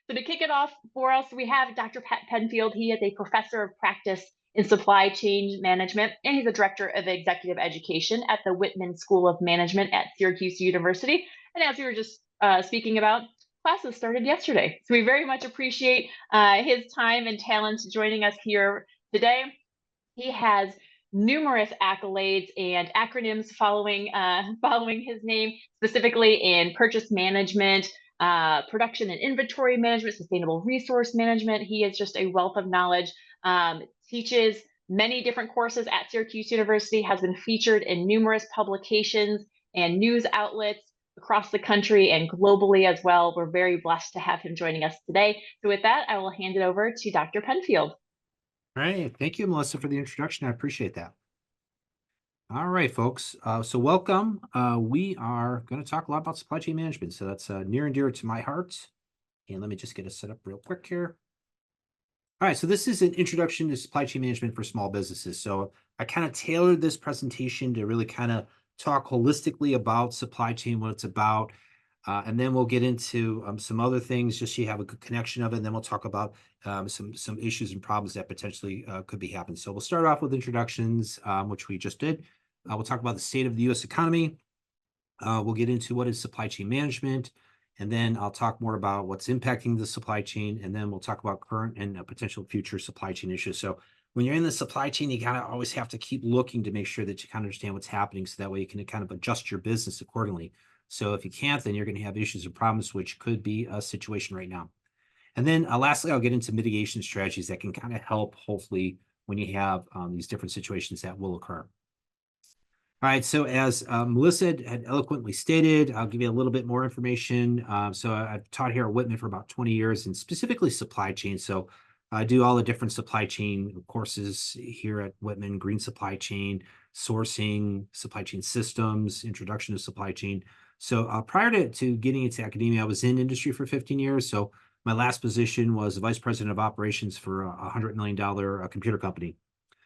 So to kick it off for us, we have Dr. Pat Penfield. He is a professor of practice in supply chain management, and he's a director of executive education at the Whitman School of Management at Syracuse University. And as we were just speaking about, classes started yesterday. So we very much appreciate his time and talent joining us here today. He has numerous accolades and acronyms following his name, specifically in purchase management, production and inventory management, sustainable resource management. He is just a wealth of knowledge. Teaches many different courses at Syracuse University. Has been featured in numerous publications and news outlets across the country and globally as well. We're very blessed to have him joining us today. So with that, I will hand it over to Dr. Penfield. All right. Thank you, Melissa, for the introduction. I appreciate that. All right, folks. So welcome. We are going to talk a lot about supply chain management. So that's near and dear to my heart. And let me just get it set up real quick here. All right. So this is an introduction to supply chain management for small businesses. So I kind of tailored this presentation to really kind of talk holistically about supply chain, what it's about. And then we'll get into some other things, just so you have a good connection of it. And then we'll talk about some issues and problems that potentially could be happening. So we'll start off with introductions, which we just did. We'll talk about the state of the U.S. economy. We'll get into what is supply chain management. And then I'll talk more about what's impacting the supply chain. And then we'll talk about current and potential future supply chain issues. So when you're in the supply chain, you kind of always have to keep looking to make sure that you kind of understand what's happening. So that way you can kind of adjust your business accordingly. So if you can't, then you're going to have issues and problems, which could be a situation right now. And then lastly, I'll get into mitigation strategies that can kind of help, hopefully, when you have these different situations that will occur. All right, so as Melissa had eloquently stated, I'll give you a little bit more information. So I've taught here at Whitman for about 20 years, and specifically supply chain. So I do all the different supply chain courses here at Whitman: green supply chain, sourcing, supply chain systems, introduction to supply chain. So prior to getting into academia, I was in industry for 15 years. So my last position was the vice president of operations for a $100 million computer company.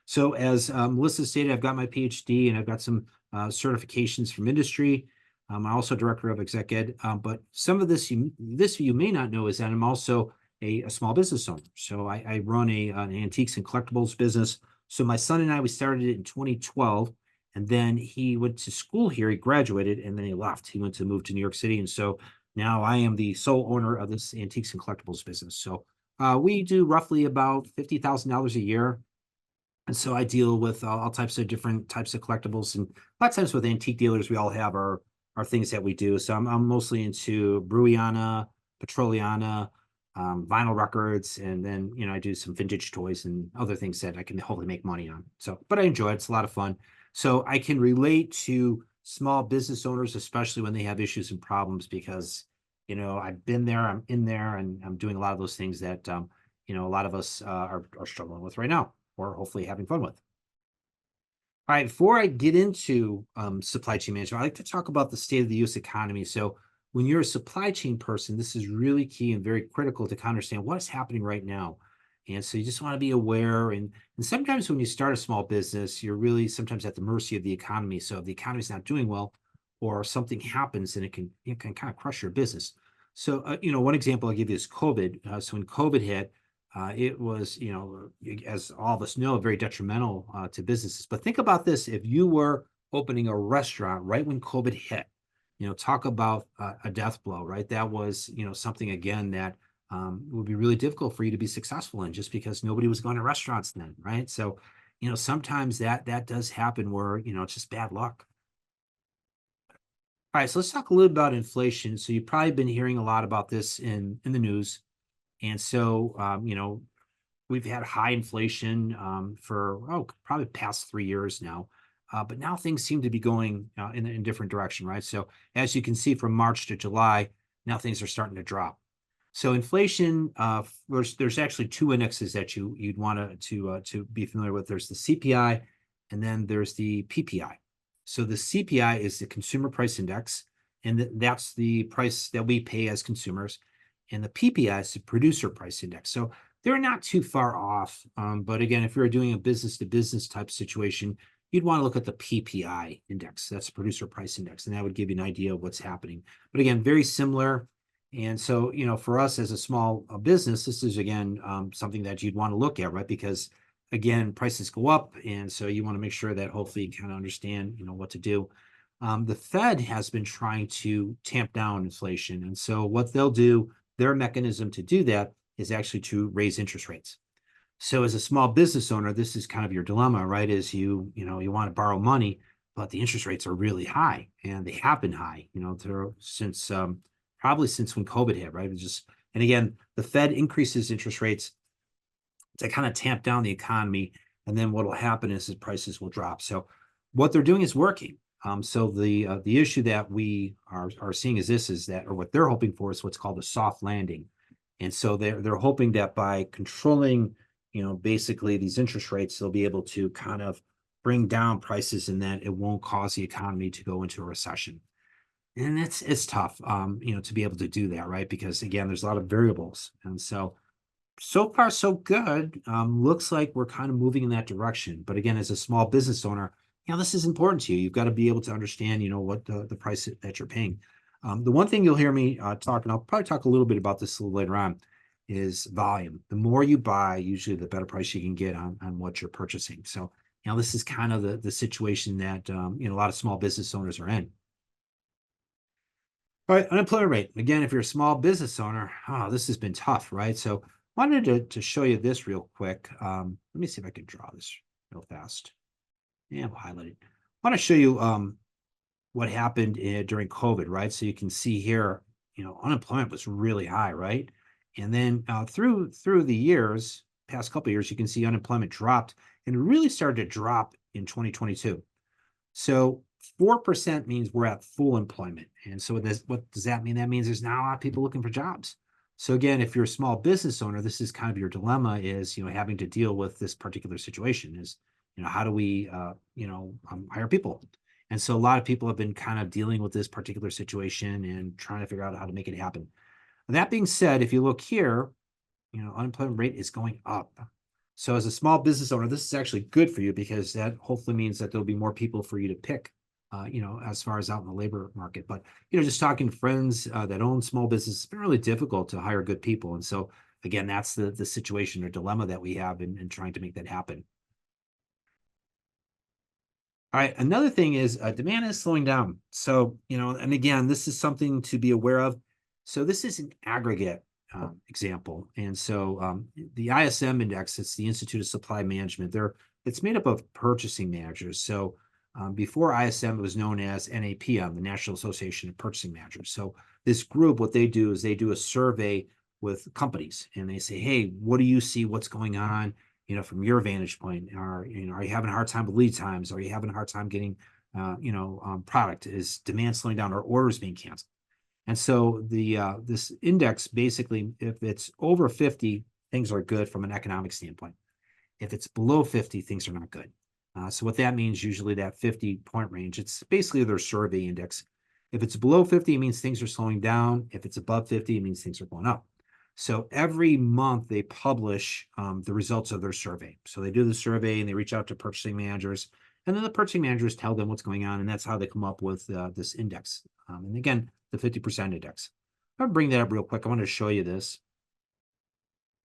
So as Melissa stated, I've got my PhD and I've got some certifications from industry. I'm also director of exec ed. But some of this you may not know is that I'm also a small business owner. So I run an antiques and collectibles business. So my son and I, we started it in 2012. And then he went to school here, he graduated, and then he left. He went to move to New York City. And so now I am the sole owner of this antiques and collectibles business. So we do roughly about $50,000 a year. And so I deal with all types of different types of collectibles. And a lot of times with antique dealers, we all have our things that we do. So I'm mostly into Bruiana, Petroliana, vinyl records, and then, I do some vintage toys and other things that I can hopefully make money on. So, but I enjoy it. It's a lot of fun. So I can relate to small business owners, especially when they have issues and problems, because, I've been there, I'm in there, and I'm doing a lot of those things that, a lot of us are struggling with right now, or hopefully having fun with. All right, before I get into supply chain management, I like to talk about the state of the U.S. economy. So when you're a supply chain person, this is really key and very critical to kind of understand what's happening right now. And so you just want to be aware. And sometimes when you start a small business, you're really sometimes at the mercy of the economy. So if the economy's not doing well or something happens, then it can kind of crush your business. So, one example I'll give you is COVID. So when COVID hit, it was, as all of us know, very detrimental to businesses. But think about this: if you were opening a restaurant right when COVID hit, talk about a death blow, right? That was, something again that would be really difficult for you to be successful in, just because nobody was going to restaurants then, right? So, sometimes that does happen where, it's just bad luck. All right, so let's talk a little about inflation. So you've probably been hearing a lot about this in the news. And so, we've had high inflation for probably past 3 years now. But now things seem to be going in a different direction, right? So as you can see, from March to July, now things are starting to drop. So inflation, there's actually two indexes that you'd want to be familiar with. There's the CPI, and then there's the PPI. So the CPI is the Consumer Price Index, and that's the price that we pay as consumers. And the PPI is the Producer Price Index. So they're not too far off. But again, if you're doing a business-to-business type situation, you'd want to look at the PPI index. That's the Producer Price Index, and that would give you an idea of what's happening. But again, very similar. And so, for us as a small business, this is again something that you'd want to look at, right? Because again, prices go up, and so you want to make sure that hopefully you kind of understand, what to do. The Fed has been trying to tamp down inflation, and so what they'll do, their mechanism to do that is actually to raise interest rates. So as a small business owner, this is kind of your dilemma, right? Is you want to borrow money, but the interest rates are really high, and they have been high, since probably since when COVID hit, right? And again, the Fed increases interest rates to kind of tamp down the economy, and then what will happen is the prices will drop. So what they're doing is working. So the issue that we are seeing is that, or what they're hoping for is what's called a soft landing. And so they're hoping that by controlling, basically these interest rates, they'll be able to kind of bring down prices, and that it won't cause the economy to go into a recession. And it's tough, to be able to do that, right? Because again, there's a lot of variables. And so far so good. Looks like we're kind of moving in that direction. But again, as a small business owner, this is important to you. You've got to be able to understand, what the price that you're paying. The one thing you'll hear me talk, and I'll probably talk a little bit about this a little later on, is volume. The more you buy, usually the better price you can get on what you're purchasing. So, this is kind of the situation that a lot of small business owners are in. All right, unemployment rate. Again, if you're a small business owner, this has been tough, right? So wanted to show you this real quick. Let me see if I can draw this real fast. Yeah, we'll highlight it. I want to show you what happened during COVID, right? So you can see here, unemployment was really high, right? And then through the years, past couple of years, you can see unemployment dropped, and it really started to drop in 2022. So 4% means we're at full employment. And so what does that mean? That means there's not a lot of people looking for jobs. So again, if you're a small business owner, this is kind of your dilemma, is, having to deal with this particular situation is, how do we, hire people? And so a lot of people have been kind of dealing with this particular situation and trying to figure out how to make it happen. That being said, if you look here, unemployment rate is going up. So as a small business owner, this is actually good for you, because that hopefully means that there'll be more people for you to pick, as far as out in the labor market. But, just talking to friends that own small business, it's been really difficult to hire good people. And so again, that's the situation or dilemma that we have in trying to make that happen. All right. Another thing is demand is slowing down. So, and again, this is something to be aware of. So this is an aggregate example. And so the ISM index, it's the Institute of Supply Management. It's made up of purchasing managers. So before ISM, it was known as NAPM, the National Association of Purchasing Managers. So this group, what they do is they do a survey with companies, and they say, hey, what do you see? What's going on? From your vantage point, are you having a hard time with lead times? Are you having a hard time getting, product? Is demand slowing down, or orders being canceled? And so this index, basically, if it's over 50, things are good from an economic standpoint. If it's below 50, things are not good. So what that means, usually that 50-point range, it's basically their survey index. If it's below 50, it means things are slowing down. If it's above 50, it means things are going up. So every month they publish the results of their survey. So they do the survey and they reach out to purchasing managers, and then the purchasing managers tell them what's going on, and that's how they come up with this index. And again, the 50% index. I'm gonna bring that up real quick. I want to show you this.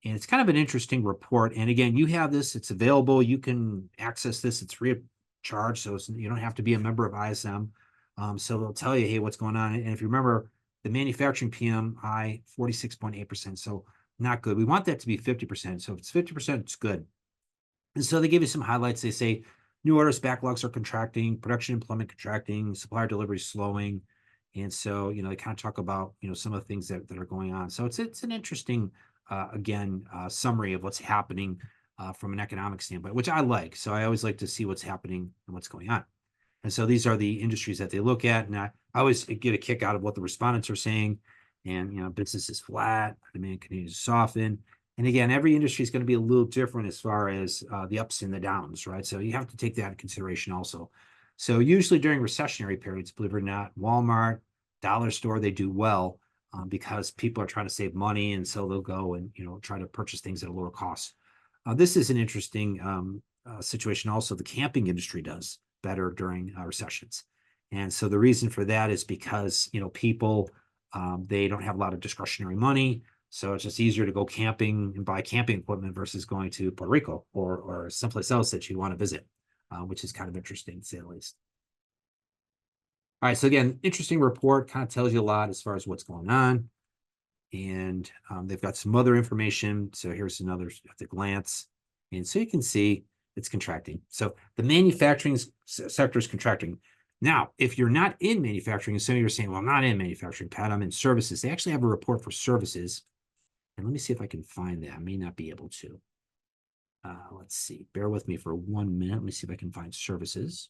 And it's kind of an interesting report. And again, you have this, it's available. You can access this. It's free of charge. So you don't have to be a member of ISM. So they'll tell you, hey, what's going on. And if you remember, the manufacturing PMI, 46.8%. So not good. We want that to be 50%. So if it's 50%, it's good. And so they give you some highlights. They say new orders backlogs are contracting, production employment contracting, supplier delivery slowing. And so, they kind of talk about, some of the things that are going on. So it's an interesting, summary of what's happening from an economic standpoint, which I like. So I always like to see what's happening and what's going on. And so these are the industries that they look at. And I always get a kick out of what the respondents are saying. And, business is flat, demand continues to soften. And again, every industry is going to be a little different as far as the ups and the downs, right? So you have to take that into consideration also. So usually during recessionary periods, believe it or not, Walmart, dollar store, they do well because people are trying to save money. And so they'll go and, try to purchase things at a lower cost. This is an interesting situation also. The camping industry does better during recessions. And so the reason for that is because, people They don't have a lot of discretionary money, so it's just easier to go camping and buy camping equipment versus going to Puerto Rico or someplace else that you want to visit, which is kind of interesting to say the least. All right, so again, interesting report, kind of tells you a lot as far as what's going on. And they've got some other information. So here's another at the glance. And so you can see it's contracting. So the manufacturing sector is contracting. Now, if you're not in manufacturing, and some of you are saying, well, I'm not in manufacturing, Pat, I'm in services. They actually have a report for services. And let me see if I can find that. I may not be able to. Let's see. Bear with me for 1 minute. Let me see if I can find services.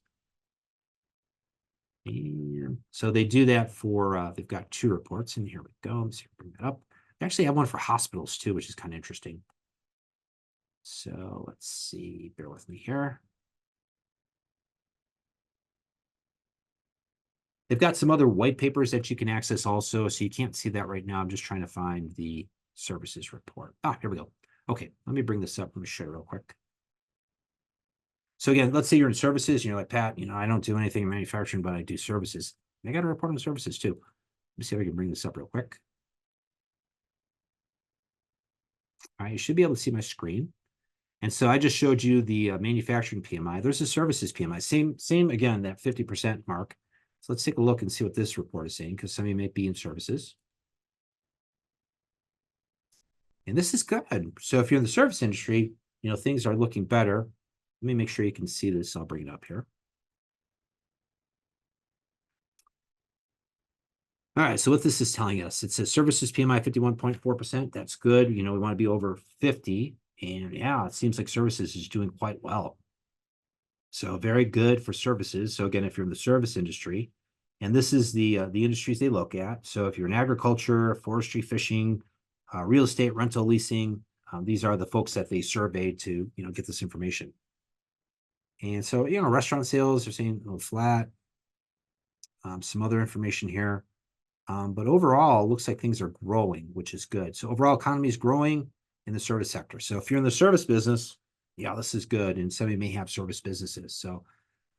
And so they do that for, they've got 2 reports, and here we go. Let's bring that up. They actually have one for hospitals too, which is kind of interesting. So let's see, bear with me here. They've got some other white papers that you can access also, so you can't see that right now. I'm just trying to find the services report. Here we go. Okay, let me bring this up. Let me show you real quick. So again, let's say you're in services, and you're like, Pat, I don't do anything in manufacturing, but I do services. I got a report on services too. Let me see if I can bring this up real quick. All right, you should be able to see my screen. And so I just showed you the manufacturing PMI. There's a services PMI. Same again, that 50% mark. So let's take a look and see what this report is saying, because some of you may be in services. And this is good. So if you're in the service industry, things are looking better. Let me make sure you can see this. I'll bring it up here. All right, so what this is telling us, it says services PMI 51.4%. That's good. We want to be over 50. And yeah, it seems like services is doing quite well. So very good for services. So again, if you're in the service industry, and this is the industries they look at. So if you're in agriculture, forestry, fishing, real estate, rental, leasing, these are the folks that they surveyed to get this information. And so restaurant sales are saying a little flat. Some other information here. But overall, it looks like things are growing, which is good. So overall economy is growing in the service sector. So if you're in the service business, yeah, this is good. And some of you may have service businesses. So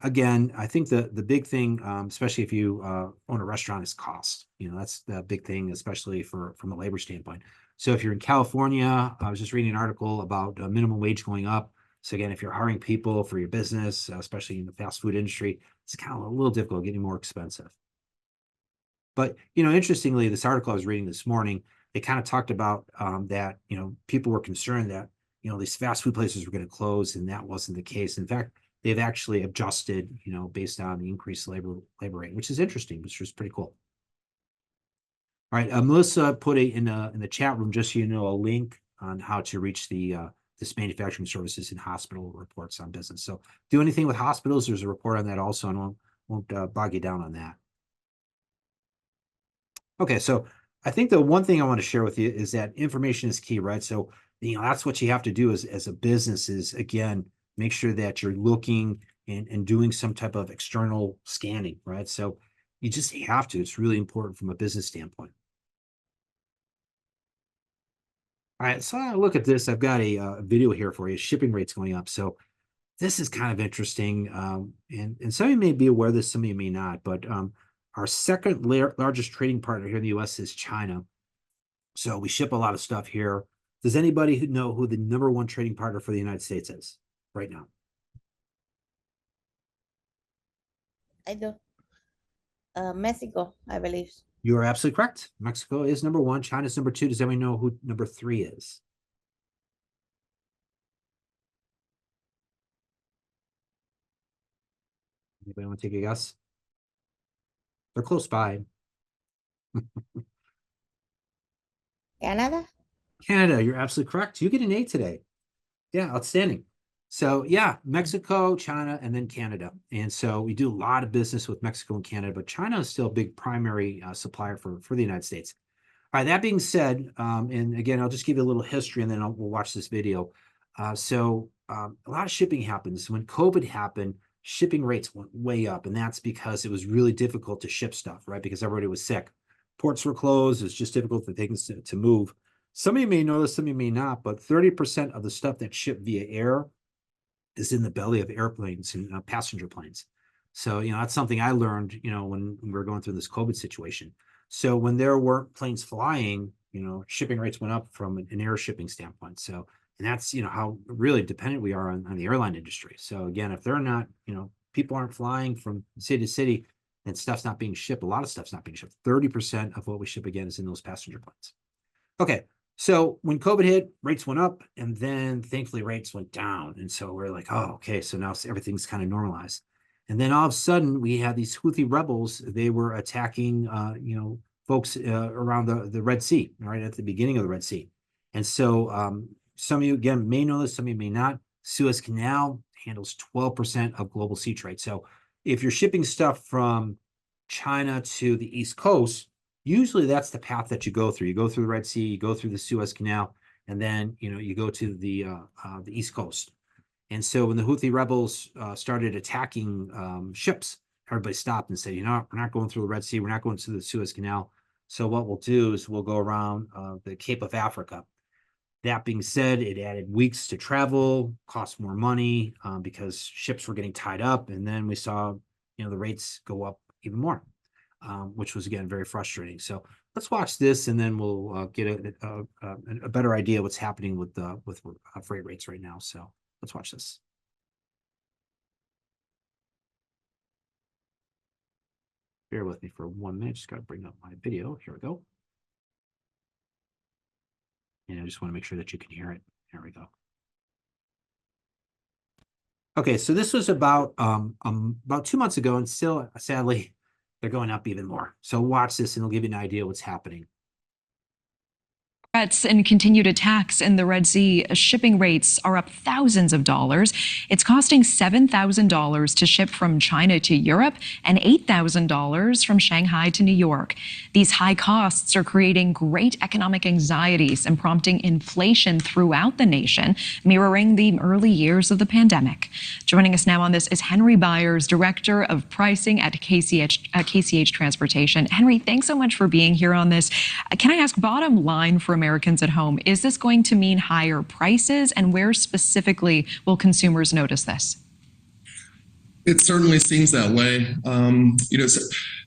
again, I think the big thing, especially if you own a restaurant, is cost. That's the big thing, especially from a labor standpoint. So if you're in California, I was just reading an article about minimum wage going up. So again, if you're hiring people for your business, especially in the fast food industry, it's kind of a little difficult, getting more expensive. But, interestingly, this article I was reading this morning, they kind of talked about that, people were concerned that, these fast food places were going to close, and that wasn't the case. In fact, they've actually adjusted, based on the increased labor rate, which is interesting, which is pretty cool. All right, Melissa put in the chat room, just so you know, a link on how to reach this manufacturing services and hospital reports on business. So do anything with hospitals, there's a report on that also, and won't bog you down on that. Okay, so I think the one thing I want to share with you is that information is key, right? So, that's what you have to do as a business is, again, make sure that you're looking and doing some type of external scanning, right? So you just have to. It's really important from a business standpoint. All right, so I look at this. I've got a video here for you. Shipping rates going up. So this is kind of interesting. And some of you may be aware of this, some of you may not, but our second largest trading partner here in the US is China. So we ship a lot of stuff here. Does anybody know who the #1 trading partner for the United States is right now? I do. Mexico, I believe. You are absolutely correct. Mexico is #1. China's #2. Does anybody know who #3 is? Anybody want to take a guess? They're close by. Canada? Canada, you're absolutely correct. You get an A today. Yeah, outstanding. So yeah, Mexico, China, and then Canada. And so we do a lot of business with Mexico and Canada, but China is still a big primary supplier for the United States. All right, that being said, and again, I'll just give you a little history and then we'll watch this video. So a lot of shipping happens. When COVID happened, shipping rates went way up, and that's because it was really difficult to ship stuff, right? Because everybody was sick. Ports were closed. It's just difficult for things to move. Some of you may know this, some of you may not, but 30% of the stuff that's shipped via air is in the belly of airplanes and passenger planes. So, that's something I learned, when we were going through this COVID situation. So when there weren't planes flying, shipping rates went up from an air shipping standpoint. So, and that's, how really dependent we are on the airline industry. So again, if they're not, people aren't flying from city to city, and stuff's not being shipped. A lot of stuff's not being shipped. 30% of what we ship again is in those passenger planes. Okay. So when COVID hit, rates went up, and then thankfully rates went down. And so we're like, oh, okay. So now everything's kind of normalized. And then all of a sudden we had these Houthi rebels. They were attacking, folks around the Red Sea, right at the beginning of the Red Sea. And so some of you, again, may know this, some of you may not. Suez Canal handles 12% of global sea trade. So if you're shipping stuff from China to the East Coast, usually that's the path that you go through. You go through the Red Sea, you go through the Suez Canal, and then you go to the East Coast. And so when the Houthi rebels started attacking ships, everybody stopped and said, we're not going through the Red Sea, we're not going to the Suez Canal. So what we'll do is we'll go around the Cape of Africa. That being said, it added weeks to travel, cost more money because ships were getting tied up. And then we saw, the rates go up even more, which was, again, very frustrating. So let's watch this, and then we'll get a better idea what's happening with freight rates right now. So let's watch this. Bear with me for 1 minute. Just got to bring up my video. Here we go. And I just want to make sure that you can hear it. There we go. Okay, so this was about 2 months ago, and still, sadly, they're going up even more. So watch this, and it'll give you an idea what's happening. Threats and continued attacks in the Red Sea, shipping rates are up thousands of dollars. It's costing $7,000 to ship from China to Europe and $8,000 from Shanghai to New York. These high costs are creating great economic anxieties and prompting inflation throughout the nation, mirroring the early years of the pandemic. Joining us now on this is Henry Byers, Director of Pricing at KCH Transportation. Henry, thanks so much for being here on this. Can I ask, bottom line for Americans at home, is this going to mean higher prices, and where specifically will consumers notice this? It certainly seems that way.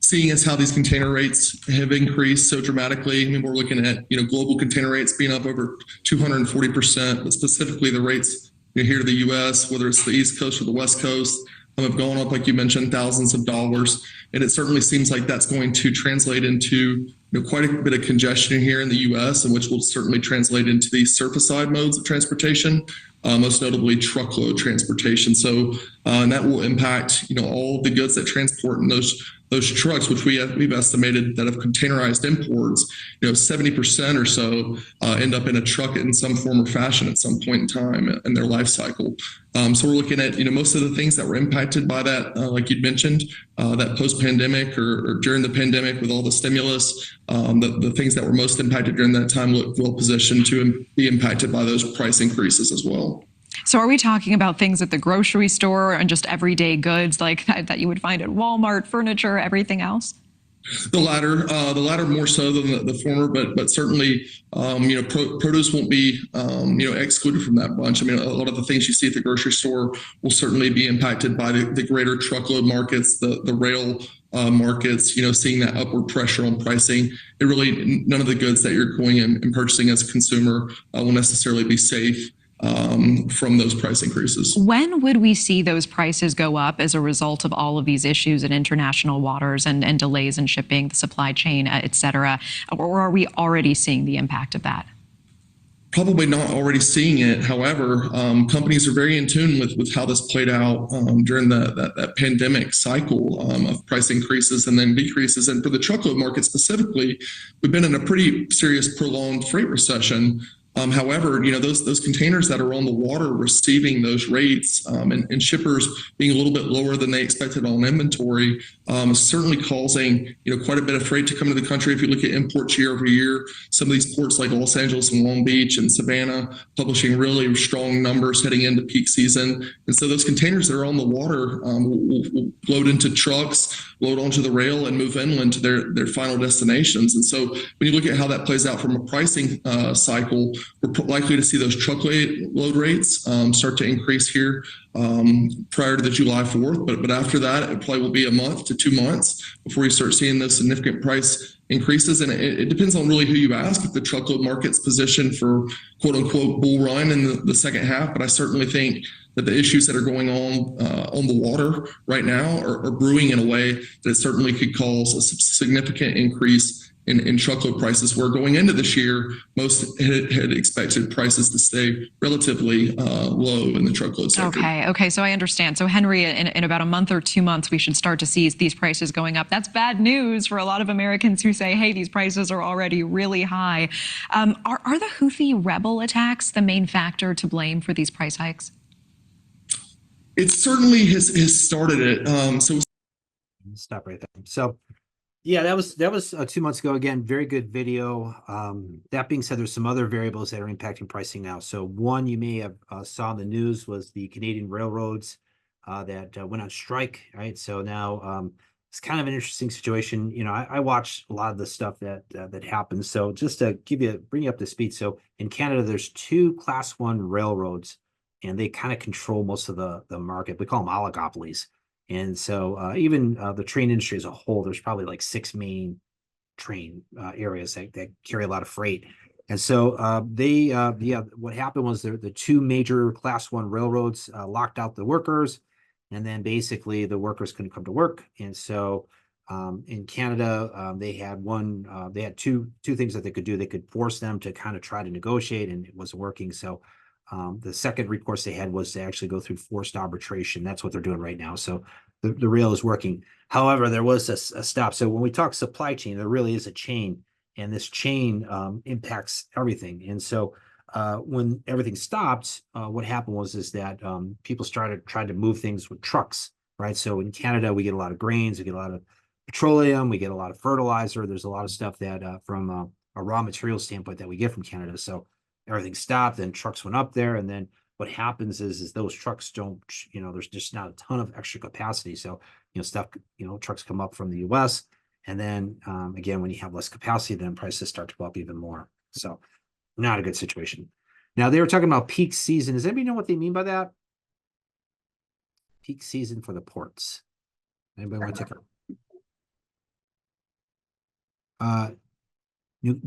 Seeing as how these container rates have increased so dramatically, we're looking at global container rates being up over 240%, but specifically the rates here to the U.S., whether it's the East Coast or the West Coast, have gone up, like you mentioned, thousands of dollars. And it certainly seems like that's going to translate into quite a bit of congestion here in the U.S., and which will certainly translate into these surface side modes of transportation, most notably truckload transportation. So, and that will impact all the goods that transport in those trucks, which we've estimated that of containerized imports, 70% or so end up in a truck in some form or fashion at some point in time in their life cycle. So we're looking at most of the things that were impacted by that, like you'd mentioned, that post-pandemic or during the pandemic with all the stimulus, the things that were most impacted during that time look well positioned to be impacted by those price increases as well. So are we talking about things at the grocery store and just everyday goods like that you would find at Walmart, furniture, everything else? The latter more so than the former, but certainly, produce won't be, excluded from that bunch. A lot of the things you see at the grocery store will certainly be impacted by the greater truckload markets, the rail markets, seeing that upward pressure on pricing. It really, none of the goods that you're going and purchasing as a consumer will necessarily be safe from those price increases. When would we see those prices go up as a result of all of these issues in international waters and delays in shipping, the supply chain, et cetera? Or are we already seeing the impact of that? Probably not already seeing it. However, companies are very in tune with how this played out during that pandemic cycle of price increases and then decreases. And for the truckload market specifically, we've been in a pretty serious prolonged freight recession. However, those containers that are on the water receiving those rates and shippers being a little bit lower than they expected on inventory is certainly causing quite a bit of freight to come into the country. If you look at imports year over year, some of these ports like Los Angeles and Long Beach and Savannah publishing really strong numbers heading into peak season. And so those containers that are on the water will load into trucks, load onto the rail, and move inland to their final destinations. And so when you look at how that plays out from a pricing cycle, we're likely to see those truckload rates start to increase here prior to the July 4th. But after that, it probably will be a month to 2 months before you start seeing those significant price increases. And it depends on really who you ask if the truckload market's positioned for quote unquote bull run in the second half. But I certainly think that the issues that are going on the water right now are brewing in a way that certainly could cause a significant increase in truckload prices, where going into this year, most had expected prices to stay relatively low in the truckload sector. Okay. So I understand. So Henry, in about a month or 2 months, we should start to see these prices going up. That's bad news for a lot of Americans who say, hey, these prices are already really high. Are the Houthi rebel attacks the main factor to blame for these price hikes? It certainly has started it. So stop right there. So yeah, that was 2 months ago. Again, very good video. That being said, there's some other variables that are impacting pricing now. So one you may have saw in the news was the Canadian railroads that went on strike, right? So now it's kind of an interesting situation. You know, I watch a lot of the stuff that happens. So just to bring you up to speed. So in Canada, there's 2 Class 1 railroads, and they kind of control most of the market. We call them oligopolies. And so even the train industry as a whole, there's probably like 6 main train areas that carry a lot of freight. And so what happened was the 2 major Class 1 railroads locked out the workers, and then basically the workers couldn't come to work. And so in Canada, they had two things that they could do. They could force them to kind of try to negotiate, and it wasn't working. So the second recourse they had was to actually go through forced arbitration. That's what they're doing right now. So the rail is working. However, there was a stop. So when we talk supply chain, there really is a chain, and this chain impacts everything. And so when everything stopped, what happened was that people tried to move things with trucks, right? So in Canada, we get a lot of grains, we get a lot of petroleum, we get a lot of fertilizer. There's a lot of stuff that from a raw material standpoint that we get from Canada. So everything stopped, then trucks went up there, and then what happens is those trucks don't, there's just not a ton of extra capacity. So, trucks come up from the US, and then again, when you have less capacity, then prices start to go up even more. So not a good situation. Now, they were talking about peak season. Does anybody know what they mean by that? Peak season for the ports. Anybody want to take it?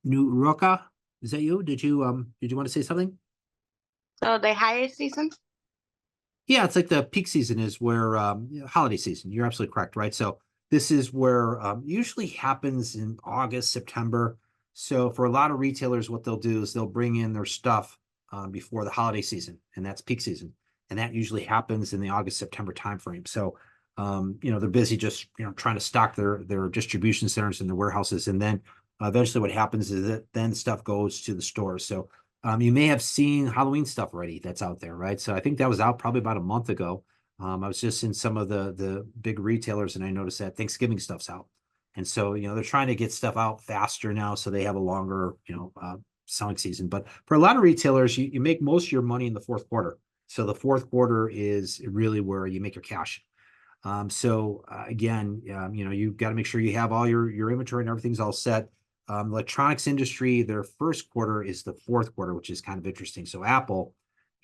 New Roca, is that you? Did you want to say something? So the higher season? Yeah, it's like the peak season is where holiday season. You're absolutely correct, right? So this is where usually happens in August, September. So for a lot of retailers, what they'll do is they'll bring in their stuff before the holiday season, and that's peak season. And that usually happens in the August, September timeframe. So they're busy just trying to stock their distribution centers and their warehouses, and then eventually what happens is that then stuff goes to the stores. So you may have seen Halloween stuff already that's out there, right? So I think that was out probably about a month ago. I was just in some of the big retailers, and I noticed that Thanksgiving stuff's out. And so, they're trying to get stuff out faster now, so they have a longer, selling season. But for a lot of retailers, you make most of your money in the fourth quarter. So the fourth quarter is really where you make your cash. Again, you've got to make sure you have all your inventory and everything's all set. Electronics industry, their first quarter is the fourth quarter, which is kind of interesting. So Apple,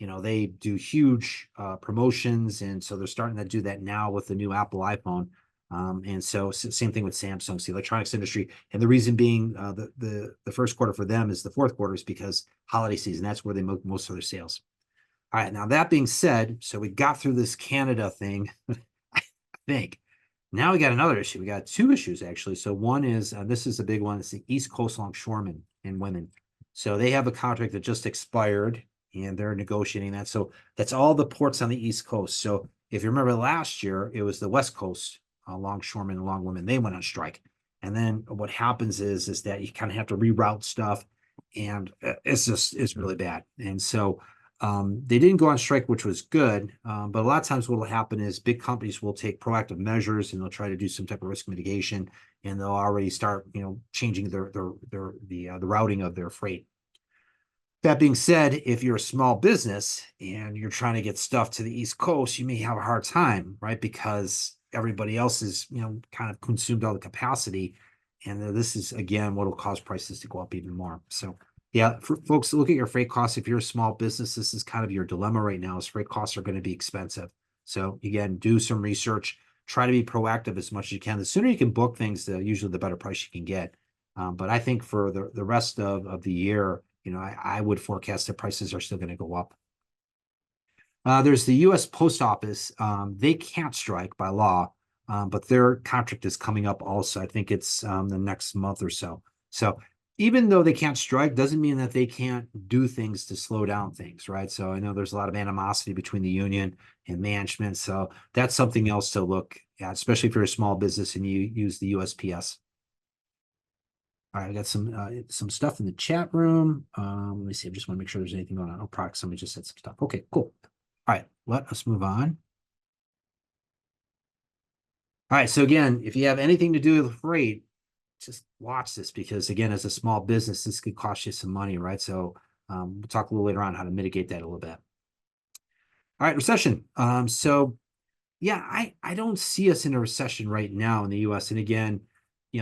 they do huge promotions, and so they're starting to do that now with the new Apple iPhone. And so same thing with Samsung, the electronics industry. And the reason being the first quarter for them is the fourth quarter is because holiday season, that's where they make most of their sales. All right, now that being said, so we got through this Canada thing, I think. Now we got another issue. We got 2 issues, actually. So one is, this is a big one, it's the East Coast longshoremen and women. So they have a contract that just expired, and they're negotiating that. So that's all the ports on the East Coast. So if you remember last year, it was the West Coast longshoremen and longwomen. They went on strike. And then what happens is that you kind of have to reroute stuff, and it's really bad. And so they didn't go on strike, which was good. But a lot of times what will happen is big companies will take proactive measures, and they'll try to do some type of risk mitigation, and they'll already start, changing the routing of their freight. That being said, if you're a small business and you're trying to get stuff to the East Coast, you may have a hard time, right? Because everybody else is, kind of consumed all the capacity. And this is, again, what will cause prices to go up even more. So yeah, for folks, look at your freight costs. If you're a small business, this is kind of your dilemma right now, is freight costs are going to be expensive. So again, do some research. try to be proactive as much as you can. The sooner you can book things, usually the better price you can get. But I think for the rest of the year, I would forecast that prices are still going to go up. There's the U.S. Post Office. They can't strike by law, but their contract is coming up also. I think it's the next month or so. So even though they can't strike, doesn't mean that they can't do things to slow down things, right? So I know there's a lot of animosity between the union and management. So that's something else to look at, especially if you're a small business and you use the USPS. All right, I got some stuff in the chat room. Let me see. I just want to make sure there's anything going on. Oh, product. Somebody just said some stuff. Okay, cool. All right, let us move on. All right, so again, if you have anything to do with freight, just watch this because again, as a small business, this could cost you some money, right? So we'll talk a little later on how to mitigate that a little bit. All right, recession. So yeah, I don't see us in a recession right now in the US. And again,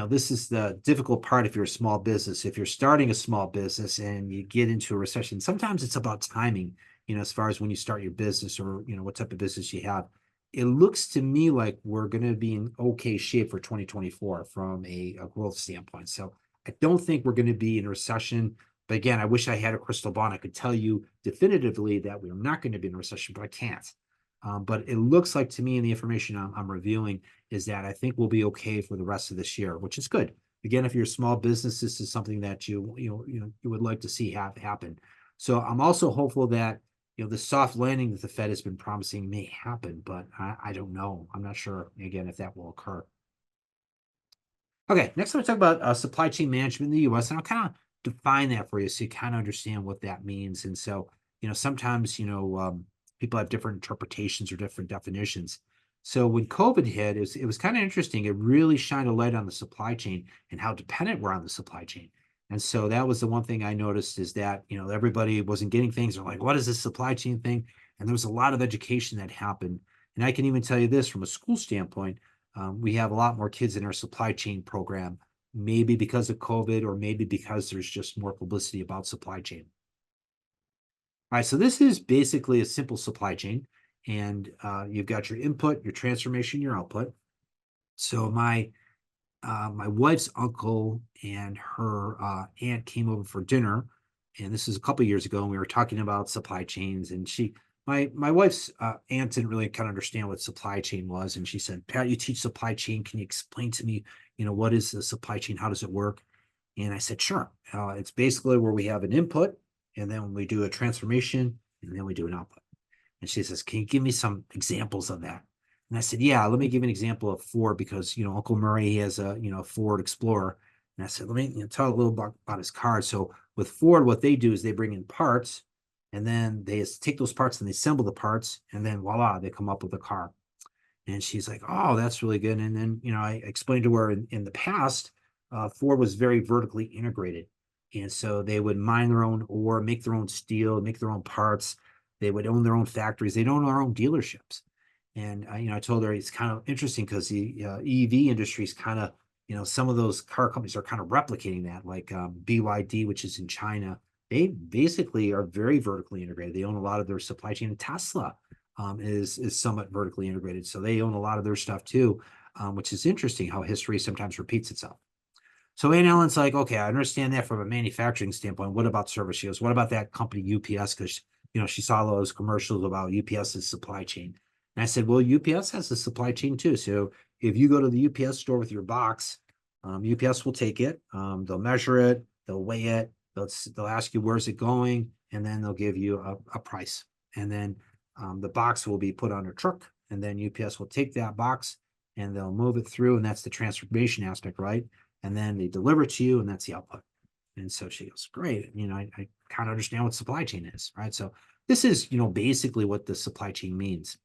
this is the difficult part if you're a small business. If you're starting a small business and you get into a recession, sometimes it's about timing, as far as when you start your business or, what type of business you have. It looks to me like we're going to be in okay shape for 2024 from a growth standpoint. So I don't think we're going to be in a recession. But again, I wish I had a crystal ball and I could tell you definitively that we're not going to be in a recession, but I can't. But it looks like to me in the information I'm reviewing is that I think we'll be okay for the rest of this year, which is good. Again, if you're a small business, this is something that you would like to see happen. So I'm also hopeful that the soft landing that the Fed has been promising may happen, but I don't know. I'm not sure again if that will occur. Okay, next I'm going to talk about supply chain management in the U.S. and I'll kind of define that for you so you kind of understand what that means. And so sometimes people have different interpretations or different definitions. So when COVID hit, it was kind of interesting. It really shined a light on the supply chain and how dependent we're on the supply chain. And so that was the one thing I noticed is that, everybody wasn't getting things. They're like, what is this supply chain thing? And there was a lot of education that happened. And I can even tell you this from a school standpoint, we have a lot more kids in our supply chain program, maybe because of COVID or maybe because there's just more publicity about supply chain. All right, so this is basically a simple supply chain, and you've got your input, your transformation, your output. So my wife's uncle and her aunt came over for dinner, and this is a couple of years ago, and we were talking about supply chains. And my wife's aunt didn't really kind of understand what supply chain was, and she said, "Pat, you teach supply chain. Can you explain to me, what is the supply chain? How does it work?" And I said, "Sure. It's basically where we have an input." And then we do a transformation, and then we do an output. And she says, "Can you give me some examples of that?" And I said, "Yeah, let me give you an example of Ford because, Uncle Murray has a, Ford Explorer." And I said, "Let me tell a little about his car." So with Ford, what they do is they bring in parts, and then they take those parts and they assemble the parts, and then voila, they come up with a car. And she's like, "Oh, that's really good." And then, I explained to her in the past, Ford was very vertically integrated. And so they would mine their own ore, make their own steel, make their own parts. They would own their own factories. They'd own their own dealerships. And, I told her it's kind of interesting because the EV industry is kind of, some of those car companies are kind of replicating that, like BYD, which is in China. They basically are very vertically integrated. They own a lot of their supply chain. And Tesla is somewhat vertically integrated. So they own a lot of their stuff too, which is interesting how history sometimes repeats itself. So Ann Ellen's like, "Okay, I understand that from a manufacturing standpoint. What about service?" She goes, "What about that company UPS?" Because, she saw those commercials about UPS's supply chain. And I said, "Well, UPS has a supply chain too. So if you go to the UPS store with your box, UPS will take it. They'll measure it. They'll weigh it. They'll ask you, where's it going? And then they'll give you a price. And then the box will be put on a truck. And then UPS will take that box and they'll move it through. And that's the transformation aspect, right? And then they deliver it to you, and that's the output." And so she goes, "Great. I kind of understand what supply chain is," right? So this is, basically what the supply chain means.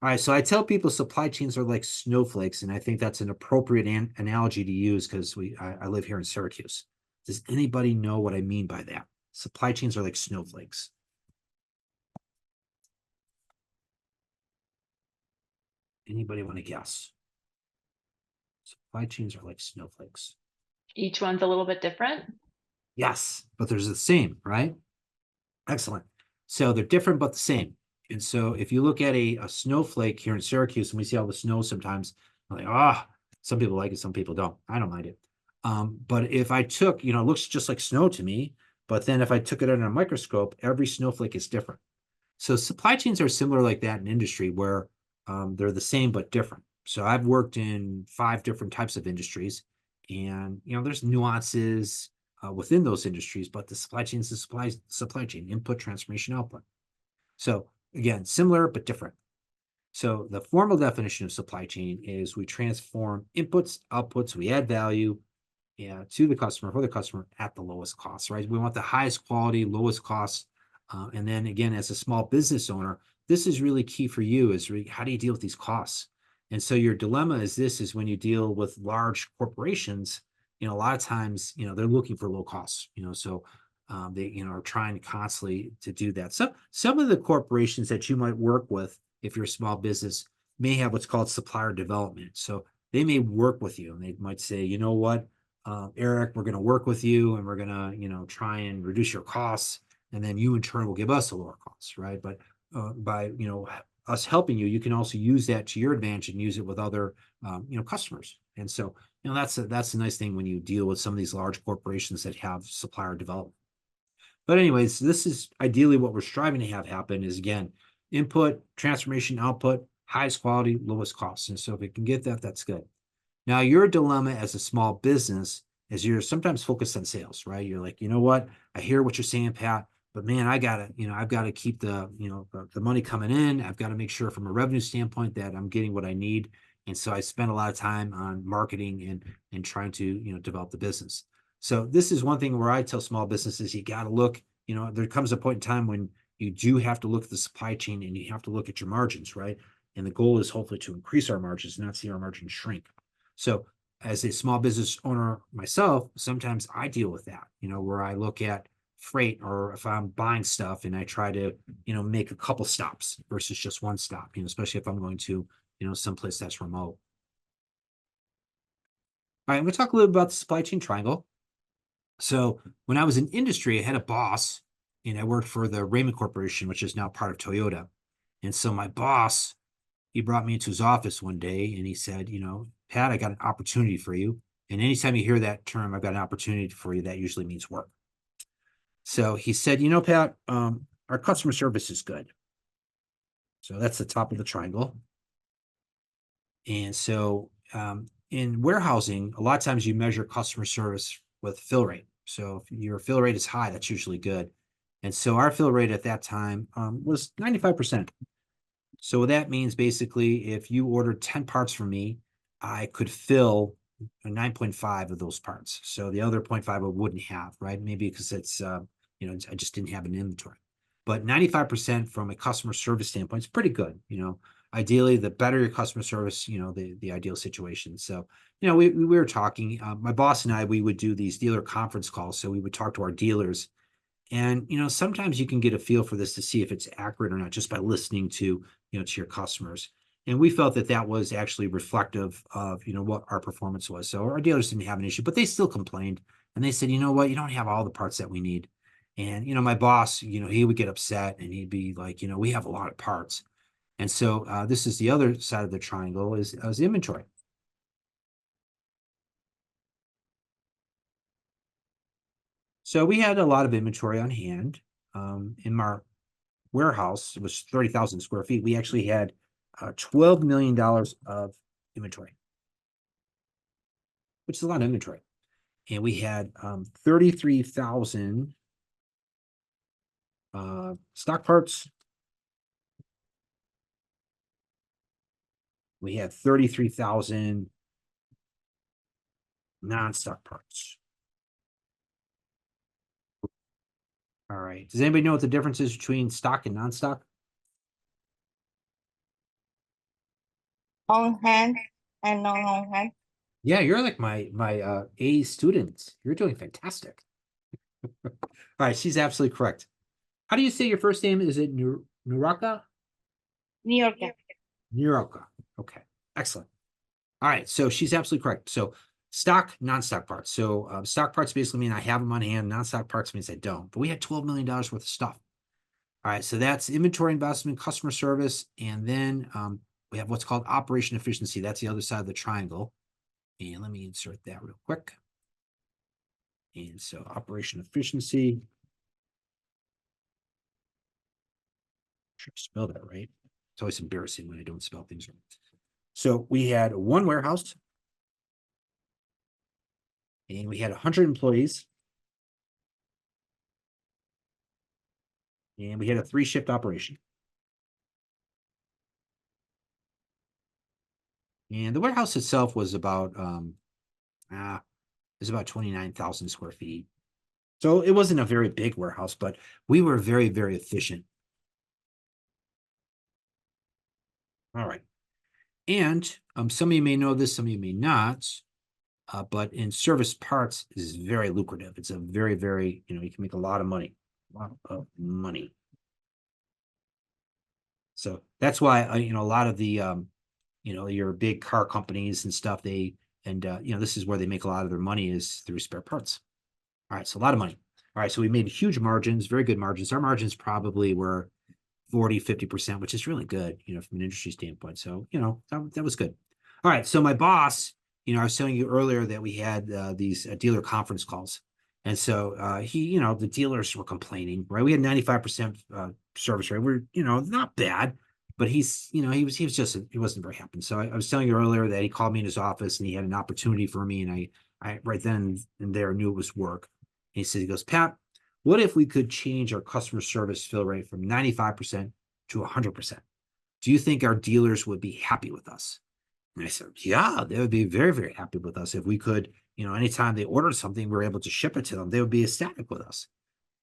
All right. So I tell people supply chains are like snowflakes, and I think that's an appropriate analogy to use because I live here in Syracuse. Does anybody know what I mean by that? Supply chains are like snowflakes. Anybody want to guess? Supply chains are like snowflakes. Each one's a little bit different. Yes, but they're the same, right? Excellent. So they're different, but the same. And so if you look at a snowflake here in Syracuse, and we see all the snow sometimes, I'm like, some people like it, some people don't. I don't mind it. But if I took, it looks just like snow to me, but then if I took it under a microscope, every snowflake is different. So supply chains are similar like that in industry where they're the same but different. So I've worked in 5 different types of industries, and there's nuances within those industries, but the supply chain is the supply chain, input, transformation, output. So again, similar but different. So the formal definition of supply chain is we transform inputs, outputs, we add value to the customer, for the customer at the lowest cost, right? We want the highest quality, lowest cost. And then again, as a small business owner, this is really key for you is how do you deal with these costs? And so your dilemma is when you deal with large corporations, a lot of times, they're looking for low costs, so they, are trying constantly to do that. So some of the corporations that you might work with, if you're a small business, may have what's called supplier development. So they may work with you and they might say, you know what, Eric, we're going to work with you and we're going to, try and reduce your costs. And then you in turn will give us a lower cost, right? But by, us helping you, you can also use that to your advantage and use it with other, customers. And so, that's a nice thing when you deal with some of these large corporations that have supplier development. But anyways, this is ideally what we're striving to have happen is, again, input, transformation, output, highest quality, lowest cost. And so if we can get that, that's good. Now, your dilemma as a small business is you're sometimes focused on sales, right? You're like, you know what? I hear what you're saying, Pat, but man, I've got to keep the money coming in. I've got to make sure from a revenue standpoint that I'm getting what I need. And so I spend a lot of time on marketing and trying to, develop the business. So this is one thing where I tell small businesses, you got to look, there comes a point in time when you do have to look at the supply chain and you have to look at your margins, right? And the goal is hopefully to increase our margins, not see our margins shrink. So as a small business owner myself, sometimes I deal with that, where I look at freight or if I'm buying stuff and I try to, make a couple stops versus just one stop, especially if I'm going to, someplace that's remote. All right, I'm going to talk a little about the supply chain triangle. So when I was in industry, I had a boss and I worked for the Raymond Corporation, which is now part of Toyota. And so my boss, he brought me into his office one day and he said, Pat, I got an opportunity for you. And anytime you hear that term, I've got an opportunity for you, that usually means work. So he said, Pat, our customer service is good. So that's the top of the triangle. And so in warehousing, a lot of times you measure customer service with fill rate. So if your fill rate is high, that's usually good. And so our fill rate at that time was 95%. So that means basically if you ordered 10 parts from me, I could fill 9.5 of those parts. So the other 0.5 I wouldn't have, right? Maybe because it's, I just didn't have an inventory. But 95% from a customer service standpoint is pretty good. Ideally, the better your customer service, the ideal situation. So, we were talking, my boss and I, we would do these dealer conference calls. So we would talk to our dealers. And, sometimes you can get a feel for this to see if it's accurate or not, just by listening to, to your customers. And we felt that that was actually reflective of, what our performance was. So our dealers didn't have an issue, but they still complained. And they said, you know what, you don't have all the parts that we need. And, my boss, he would get upset and he'd be like, we have a lot of parts. And so this is the other side of the triangle is inventory. So we had a lot of inventory on hand. In our warehouse, it was 30,000 square feet. We actually had $12 million of inventory, which is a lot of inventory. And we had 33,000 stock parts. We had 33,000 non-stock parts. All right. Does anybody know what the difference is between stock and non-stock? On hand and non on hand. Yeah, you're like my A student. You're doing fantastic. All right, she's absolutely correct. How do you say your first name? Is it Nuraka? New York. Nuraka. Okay, excellent. All right, so she's absolutely correct. So stock, non-stock parts. So stock parts basically mean I have them on hand. Non-stock parts means I don't. But we had $12 million worth of stuff. All All right, so that's inventory investment, customer service, and then we have what's called operation efficiency. That's the other side of the triangle. And let me insert that real quick. And so operation efficiency. Should spell that right. It's always embarrassing when I don't spell things right. So we had one warehouse. And we had 100 employees. And we had a 3-shift operation. And the warehouse itself was about 29,000 square feet. So it wasn't a very big warehouse, but we were very, very efficient. All right. And some of you may know this, some of you may not. But in service parts is very lucrative. It's a very, very, you can make a lot of money. A lot of money. So that's why, a lot of the, your big car companies and stuff, this is where they make a lot of their money is through spare parts. All right, so a lot of money. All right, so we made huge margins, very good margins. Our margins probably were 40-50%, which is really good, from an industry standpoint. So, that was good. All right, so my boss, I was telling you earlier that we had these dealer conference calls. And so the dealers were complaining, right? We had 95% service rate. We're, not bad, but he wasn't very happy. So I was telling you earlier that he called me in his office and he had an opportunity for me. And I right then and there knew it was work. And he goes, Pat, what if we could change our customer service fill rate from 95% to 100%? Do you think our dealers would be happy with us? And I said, yeah, they would be very, very happy with us if we could, anytime they ordered something, we were able to ship it to them. They would be ecstatic with us.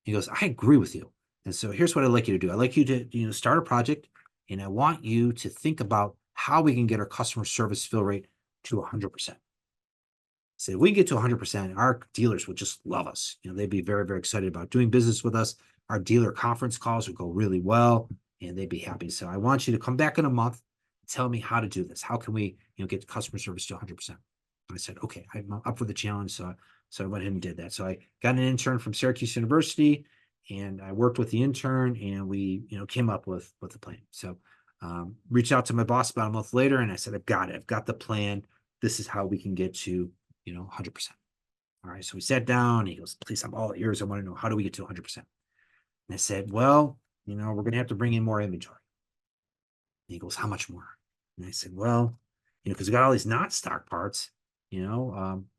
He goes, I agree with you. And so here's what I'd like you to do. I'd like you to, start a project, and I want you to think about how we can get our customer service fill rate to 100%. So if we get to 100%, our dealers would just love us. They'd be very, very excited about doing business with us. Our dealer conference calls would go really well, and they'd be happy. So I want you to come back in a month, tell me how to do this. How can we, get customer service to 100%? I said, okay, I'm up for the challenge. So I went ahead and did that. So I got an intern from Syracuse University, and I worked with the intern, and we, came up with the plan. So reached out to my boss about a month later, and I said, I've got it. I've got the plan. This is how we can get to, 100%. All right. So we sat down, and he goes, please, I'm all ears. I want to know, how do we get to 100%? And I said, well, we're going to have to bring in more inventory. And he goes, how much more? And I said, well, because we got all these not stock parts, we're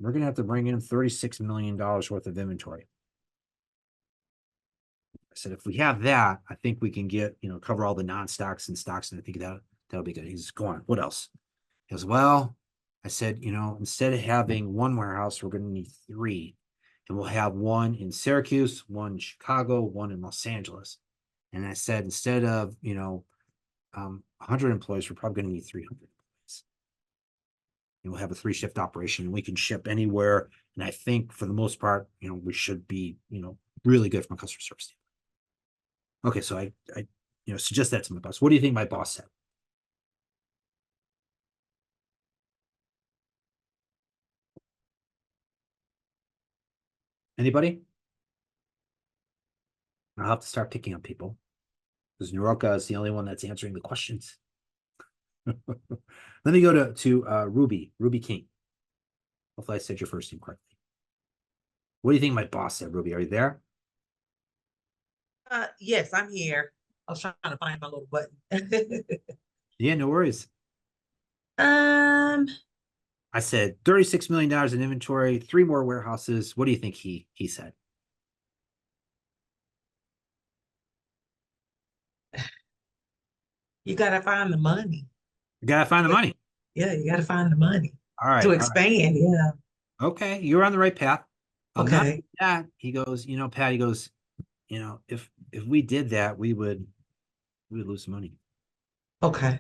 going to have to bring in $36 million worth of inventory. I said, if we have that, I think we can get, cover all the non-stocks and stocks. And I think that'll be good. He's go on. What else? He goes, well, I said, instead of having one warehouse, we're going to need 3. And we'll have one in Syracuse, one in Chicago, one in Los Angeles. And I said, instead of, 100 employees, we're probably going to need 300 employees. And we'll have a 3-shift operation, and we can ship anywhere. And I think for the most part, we should be, really good from a customer service standpoint. Okay, so I suggest that to my boss. What do you think my boss said? Anybody? I'll have to start picking on people, because Naroka is the only one that's answering the questions. Let me go to Ruby King. Hopefully I said your first name correctly. What do you think my boss said, Ruby? Are you there? Yes, I'm here. I was trying to find my little button. Yeah, no worries. I I said $36 million in inventory, 3 more warehouses. What do you think he said? You gotta find the money. You gotta find the money. Yeah, you gotta find the money All right. to all right. expand. Yeah. Okay, you're on the right path. Not Okay. only that, he goes, Pat, he goes, if we did that, we would lose money. Okay.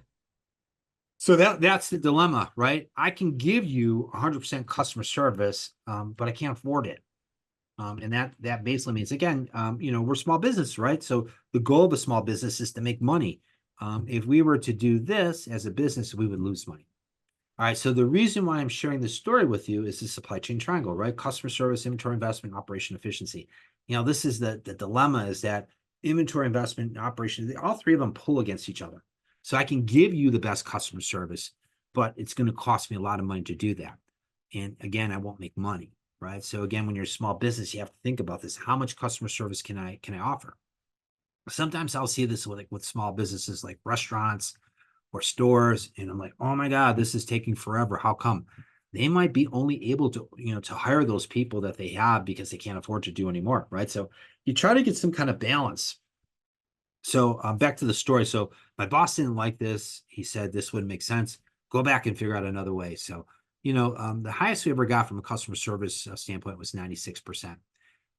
So that's the dilemma, right? I can give you 100% customer service, but I can't afford it. And that basically means, again, we're small business, right? So the goal of a small business is to make money. If we were to do this as a business, we would lose money. All right. So the reason why I'm sharing this story with you is the supply chain triangle, right? Customer service, inventory investment, operation efficiency. This is the dilemma, is that inventory investment, and operations, all three of them pull against each other. So I can give you the best customer service, but it's going to cost me a lot of money to do that. And again, I won't make money, right? So again, when you're a small business, you have to think about this. How much customer service can I offer? Sometimes I'll see this with small businesses like restaurants or stores, and I'm like, oh my God, this is taking forever. How come? They might be only able to, to hire those people that they have because they can't afford to do anymore, right? So you try to get some kind of balance. So back to the story. So my boss didn't like this. He said this wouldn't make sense. Go back and figure out another way. So, the highest we ever got from a customer service standpoint was 96%.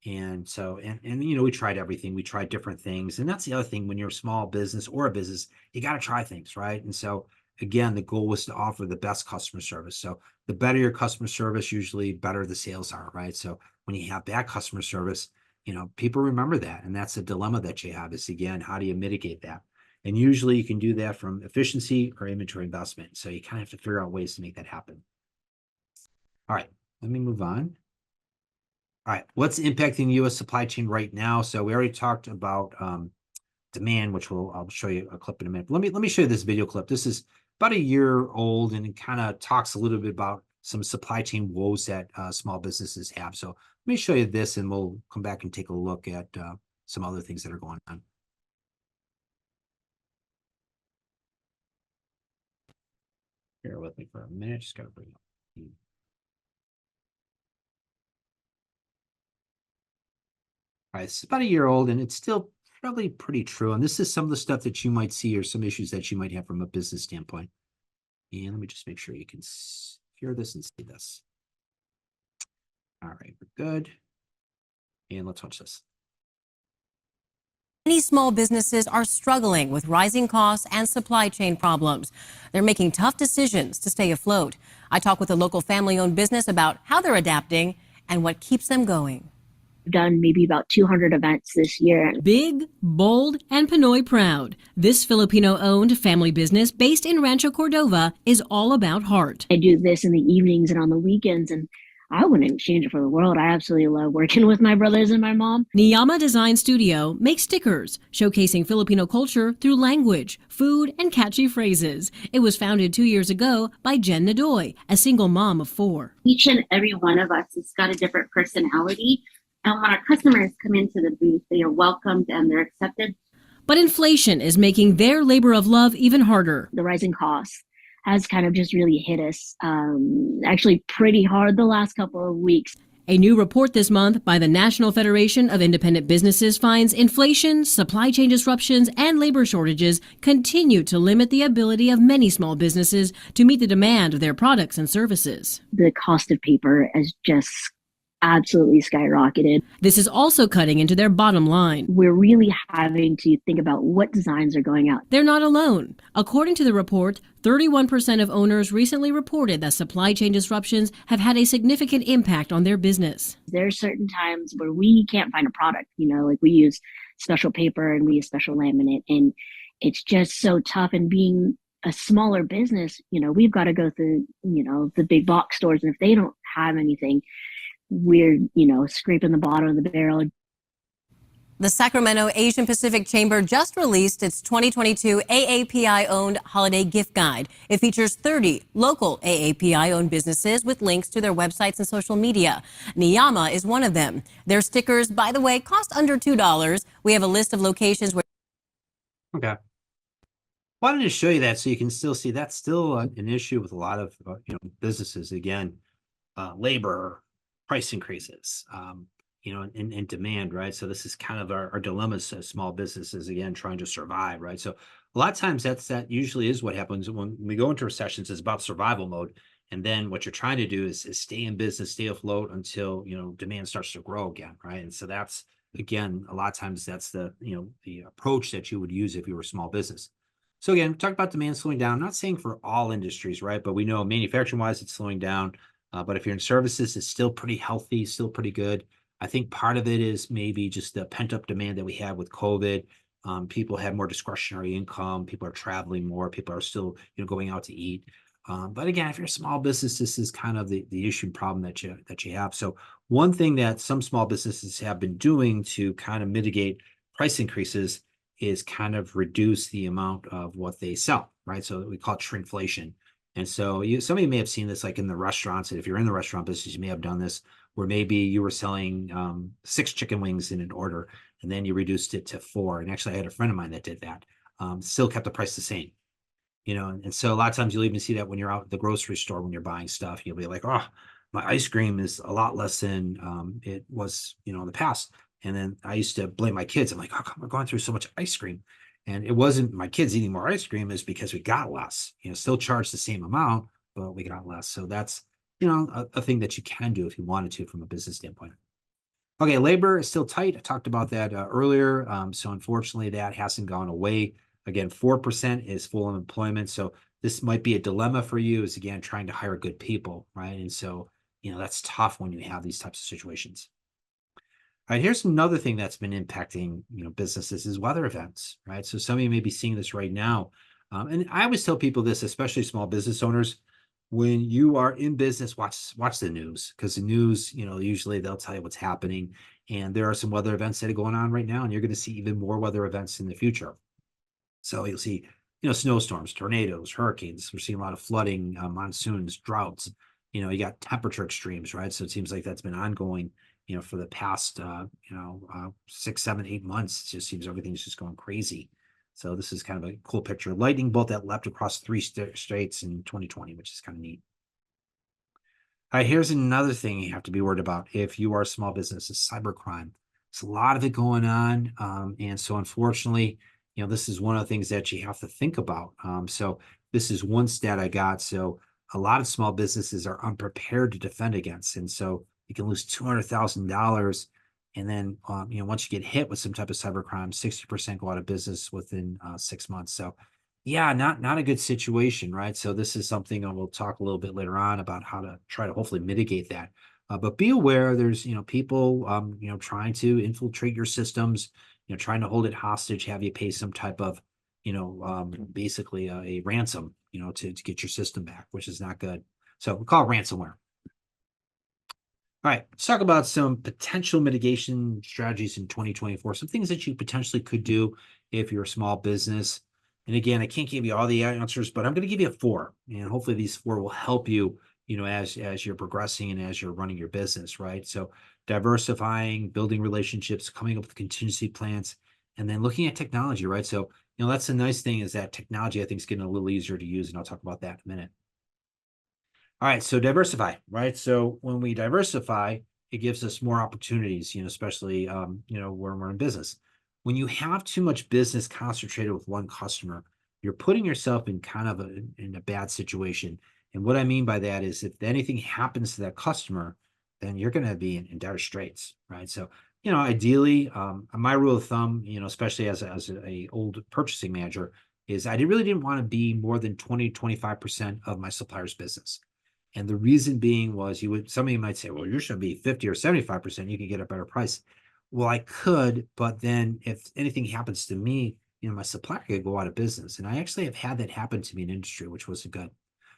And so, and we tried everything. We tried different things. And that's the other thing, when you're a small business or a business, you got to try things, right? And so again, the goal was to offer the best customer service. So the better your customer service, usually better the sales are, right? So when you have bad customer service, people remember that. And that's a dilemma that you have, is, again, how do you mitigate that? And usually you can do that from efficiency or inventory investment. So you kind of have to figure out ways to make that happen. All right, let me move on. All right, what's impacting the U.S. supply chain right now? So we already talked about demand, which I'll show you a clip in a minute. Let me show you this video clip. This is about a year old, and it kind of talks a little bit about some supply chain woes that small businesses have. So let me show you this, and we'll come back and take a look at some other things that are going on. Bear with me for a minute. Just got to bring up. All right, it's about a year old, and it's still probably pretty true. And this is some of the stuff that you might see, or some issues that you might have from a business standpoint. And let me just make sure you can hear this and see this. All right, we're good. And let's watch this. Many small businesses are struggling with rising costs and supply chain problems. They're making tough decisions to stay afloat. I talk with a local family-owned business about how they're adapting and what keeps them going. Done maybe about 200 events this year. Big, bold, and Pinoy proud. This Filipino-owned family business based in Rancho Cordova is all about heart. I do this in the evenings and on the weekends, and I wouldn't change it for the world. I absolutely love working with my brothers and my mom. Niyama Design Studio makes stickers showcasing Filipino culture through language, food, and catchy phrases. It was founded 2 years ago by Jen Nadoy, a single mom of 4. Each and every one of us has got a different personality. And when our customers come into the booth, they are welcomed and they're accepted. But inflation is making their labor of love even harder. The rising costs has kind of just really hit us actually pretty hard the last couple of weeks. A new report this month by the National Federation of Independent Businesses finds inflation, supply chain disruptions, and labor shortages continue to limit the ability of many small businesses to meet the demand of their products and services. The cost of paper has just absolutely skyrocketed. This is also cutting into their bottom line. We're really having to think about what designs are going out. They're not alone. According to the report, 31% of owners recently reported that supply chain disruptions have had a significant impact on their business. There are certain times where we can't find a product, like we use special paper and we use special laminate, and it's just so tough. And being a smaller business, we've got to go through, the big box stores, and if they don't have anything, we're, scraping the bottom of the barrel. The Sacramento Asian Pacific Chamber just released its 2022 AAPI-owned holiday gift guide. It features 30 local AAPI-owned businesses with links to their websites and social media. Niyama is one of them. Their stickers, by the way, cost under $2. We have a list of locations where... Okay. Wanted to show you that so you can still see that's still an issue with a lot of businesses. Again, labor, price increases, and demand, right? So this is kind of our dilemmas as small businesses, again, trying to survive, right? So a lot of times that usually is what happens when we go into recessions. It's about survival mode. And then what you're trying to do is stay in business, stay afloat until, demand starts to grow again, right? And so that's, again, a lot of times that's the approach that you would use if you were a small business. So again, we talked about demand slowing down. I'm not saying for all industries, right? But we know manufacturing-wise, it's slowing down. But if you're in services, it's still pretty healthy, still pretty good. I think part of it is maybe just the pent-up demand that we have with COVID. People have more discretionary income. People are traveling more. People are still, going out to eat. But again, if you're a small business, this is kind of the issue problem that you have. So one thing that some small businesses have been doing to kind of mitigate price increases is kind of reduce the amount of what they sell, right? So we call it shrinkflation. And so some of you may have seen this like in the restaurants. And if you're in the restaurant business, you may have done this where maybe you were selling 6 chicken wings in an order, and then you reduced it to 4. And actually, I had a friend of mine that did that. Still kept the price the same. And so a lot of times you'll even see that when you're out at the grocery store, when you're buying stuff, you'll be like, oh, my ice cream is a lot less than it was, in the past. And then I used to blame my kids. I'm like, how come we're going through so much ice cream? And it wasn't my kids eating more ice cream, is because we got less, still charged the same amount, but we got less. So that's, a thing that you can do if you wanted to from a business standpoint. Okay, labor is still tight. I talked about that earlier. So unfortunately, that hasn't gone away. Again, 4% is full employment. So this might be a dilemma for you, is again, trying to hire good people, right? And so, that's tough when you have these types of situations. All right, here's another thing that's been impacting, businesses is weather events, right? So some of you may be seeing this right now. And I always tell people this, especially small business owners, when you are in business, watch the news, because the news, usually they'll tell you what's happening. And there are some weather events that are going on right now, and you're going to see even more weather events in the future. So you'll see, snowstorms, tornadoes, hurricanes. We're seeing a lot of flooding, monsoons, droughts. You got temperature extremes, right? So it seems like that's been ongoing, for the past, 6, 7, 8 months. It just seems everything's just going crazy. So this is kind of a cool picture. Lightning bolt that leapt across 3 states in 2020, which is kind of neat. All right, here's another thing you have to be worried about if you are a small business: is cybercrime. There's a lot of it going on, and so unfortunately, this is one of the things that you have to think about. So this is one stat I got. So a lot of small businesses are unprepared to defend against, and so you can lose $200,000, and then once you get hit with some type of cybercrime, 60% go out of business within 6 months. So yeah, not a good situation, right? So this is something we'll talk a little bit later on about how to try to hopefully mitigate that. But be aware, there's people trying to infiltrate your systems, trying to hold it hostage, have you pay some type of basically a ransom, to get your system back, which is not good. So we call it ransomware. All right, let's talk about some potential mitigation strategies in 2024, some things that you potentially could do if you're a small business. And again, I can't give you all the answers, but I'm going to give you 4, and hopefully these 4 will help you, as you're progressing and as you're running your business, right? So diversifying, building relationships, coming up with contingency plans, and then looking at technology, right? So, that's the nice thing, is that technology, I think, is getting a little easier to use, and I'll talk about that in a minute. All right, so diversify, right? So when we diversify, it gives us more opportunities, especially, when we're in business. When you have too much business concentrated with one customer, you're putting yourself in kind of in a bad situation. And what I mean by that is, if anything happens to that customer, then you're going to be in dire straits, right? So, ideally, my rule of thumb, especially as a old purchasing manager, is I really didn't want to be more than 20, 25% of my supplier's business. And the reason being was, some of you might say, well, you should be 50 or 75%, you can get a better price. Well, I could, but then if anything happens to me, my supplier could go out of business. And I actually have had that happen to me in industry, which wasn't good.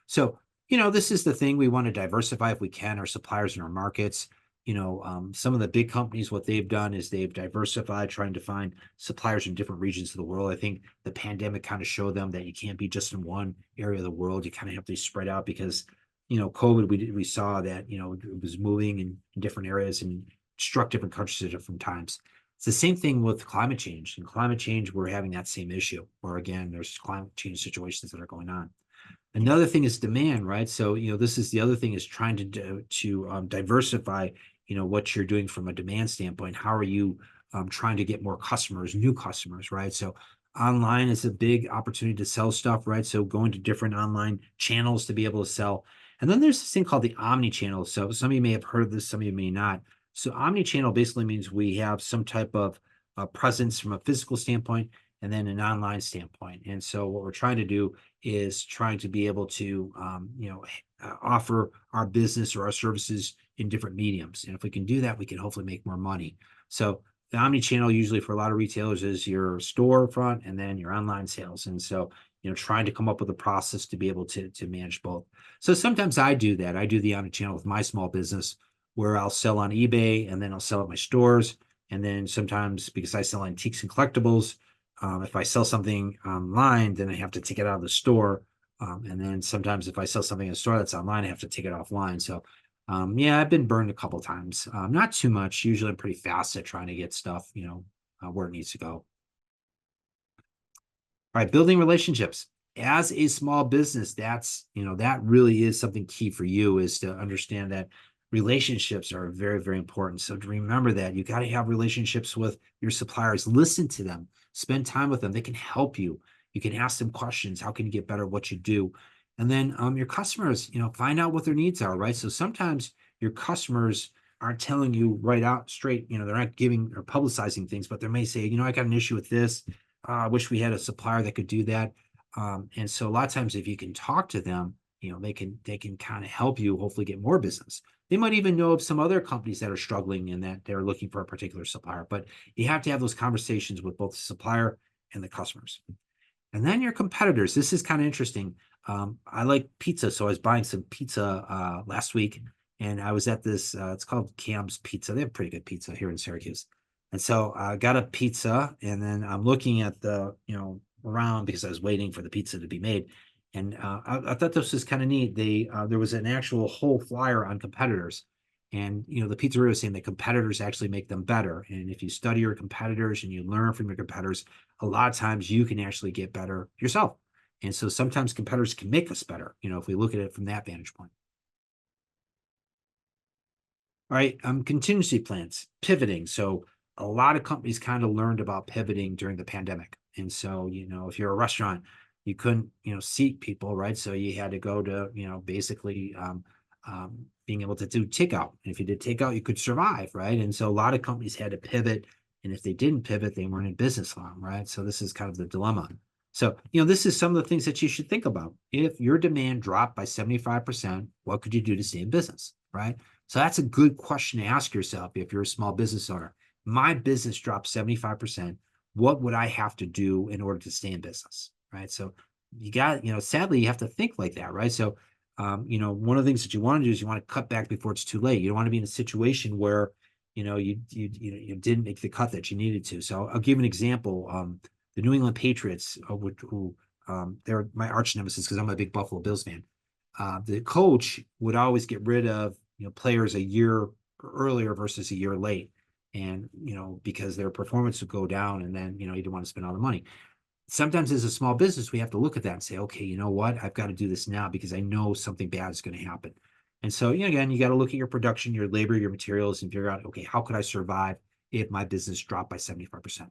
So, this is the thing. We want to diversify if we can, our suppliers in our markets. Some of the big companies, what they've done is they've diversified, trying to find suppliers in different regions of the world. I think the pandemic kind of showed them that you can't be just in one area of the world. You kind of have to spread out, because, COVID, we saw that, it was moving in different areas and struck different countries at different times. It's the same thing with climate change. In climate change, we're having that same issue, where again, there's climate change situations that are going on. Another thing is demand, right? So, this is the other thing, is trying to diversify, what you're doing from a demand standpoint. How are you trying to get more customers, new customers, right? So online is a big opportunity to sell stuff, right? So going to different online channels to be able to sell. And then there's this thing called the omni-channel. So some of you may have heard of this, some of you may not. So omni-channel basically means we have some type of presence from a physical standpoint, and then an online standpoint. And so what we're trying to do is trying to be able to, offer our business or our services in different mediums. And if we can do that, we can hopefully make more money. So the omni-channel usually for a lot of retailers is your storefront and then your online sales. And so, trying to come up with a process to be able to manage both. So sometimes I do that. I do the omni-channel with my small business, where I'll sell on eBay and then I'll sell at my stores. And then sometimes because I sell antiques and collectibles, if I sell something online, then I have to take it out of the store. And then sometimes if I sell something in a store that's online, I have to take it offline. So yeah, I've been burned a couple times. Not too much. Usually I'm pretty fast at trying to get stuff, where it needs to go. All right, building relationships. As a small business, that really is something key for you, is to understand that relationships are very, very important. So to remember that you got to have relationships with your suppliers, listen to them, spend time with them. They can help you. You can ask them questions. How can you get better at what you do? And then your customers, find out what their needs are, right? So sometimes your customers aren't telling you right out straight, they're not giving or publicizing things, but they may say, I got an issue with this. I wish we had a supplier that could do that. And so a lot of times if you can talk to them, they can kind of help you hopefully get more business. They might even know of some other companies that are struggling and that they're looking for a particular supplier, but you have to have those conversations with both the supplier and the customers. And then your competitors. This is kind of interesting. I like pizza, so I was buying some pizza last week, and I was at this, it's called Cam's Pizza. They have pretty good pizza here in Syracuse. And so I got a pizza, and then I'm looking at the, around because I was waiting for the pizza to be made. And I thought this was kind of neat. There was an actual whole flyer on competitors. And, the pizzeria was saying that competitors actually make them better. And if you study your competitors and you learn from your competitors, a lot of times you can actually get better yourself. And so sometimes competitors can make us better, if we look at it from that vantage point. All right, contingency plans, pivoting. So a lot of companies kind of learned about pivoting during the pandemic. And so, if you're a restaurant, you couldn't, seat people, right? So you had to go to, basically being able to do takeout. And if you did takeout, you could survive, right? And so a lot of companies had to pivot. And if they didn't pivot, they weren't in business long, right? So this is kind of the dilemma. So, this is some of the things that you should think about. If your demand dropped by 75%, what could you do to stay in business, right? So that's a good question to ask yourself if you're a small business owner. My business dropped 75%. What would I have to do in order to stay in business, right? So you got, sadly, you have to think like that, right? So, one of the things that you want to do is you want to cut back before it's too late. You don't want to be in a situation where, you didn't make the cut that you needed to. So I'll give an example. The New England Patriots, who they're my arch nemesis because I'm a big Buffalo Bills fan. The coach would always get rid of players a year earlier versus a year late, and because their performance would go down, and then you didn't want to spend all the money. Sometimes as a small business, we have to look at that and say, okay, you know what? I've got to do this now because I know something bad is going to happen. And so, again, you got to look at your production, your labor, your materials, and figure out, okay, how could I survive if my business dropped by 75%?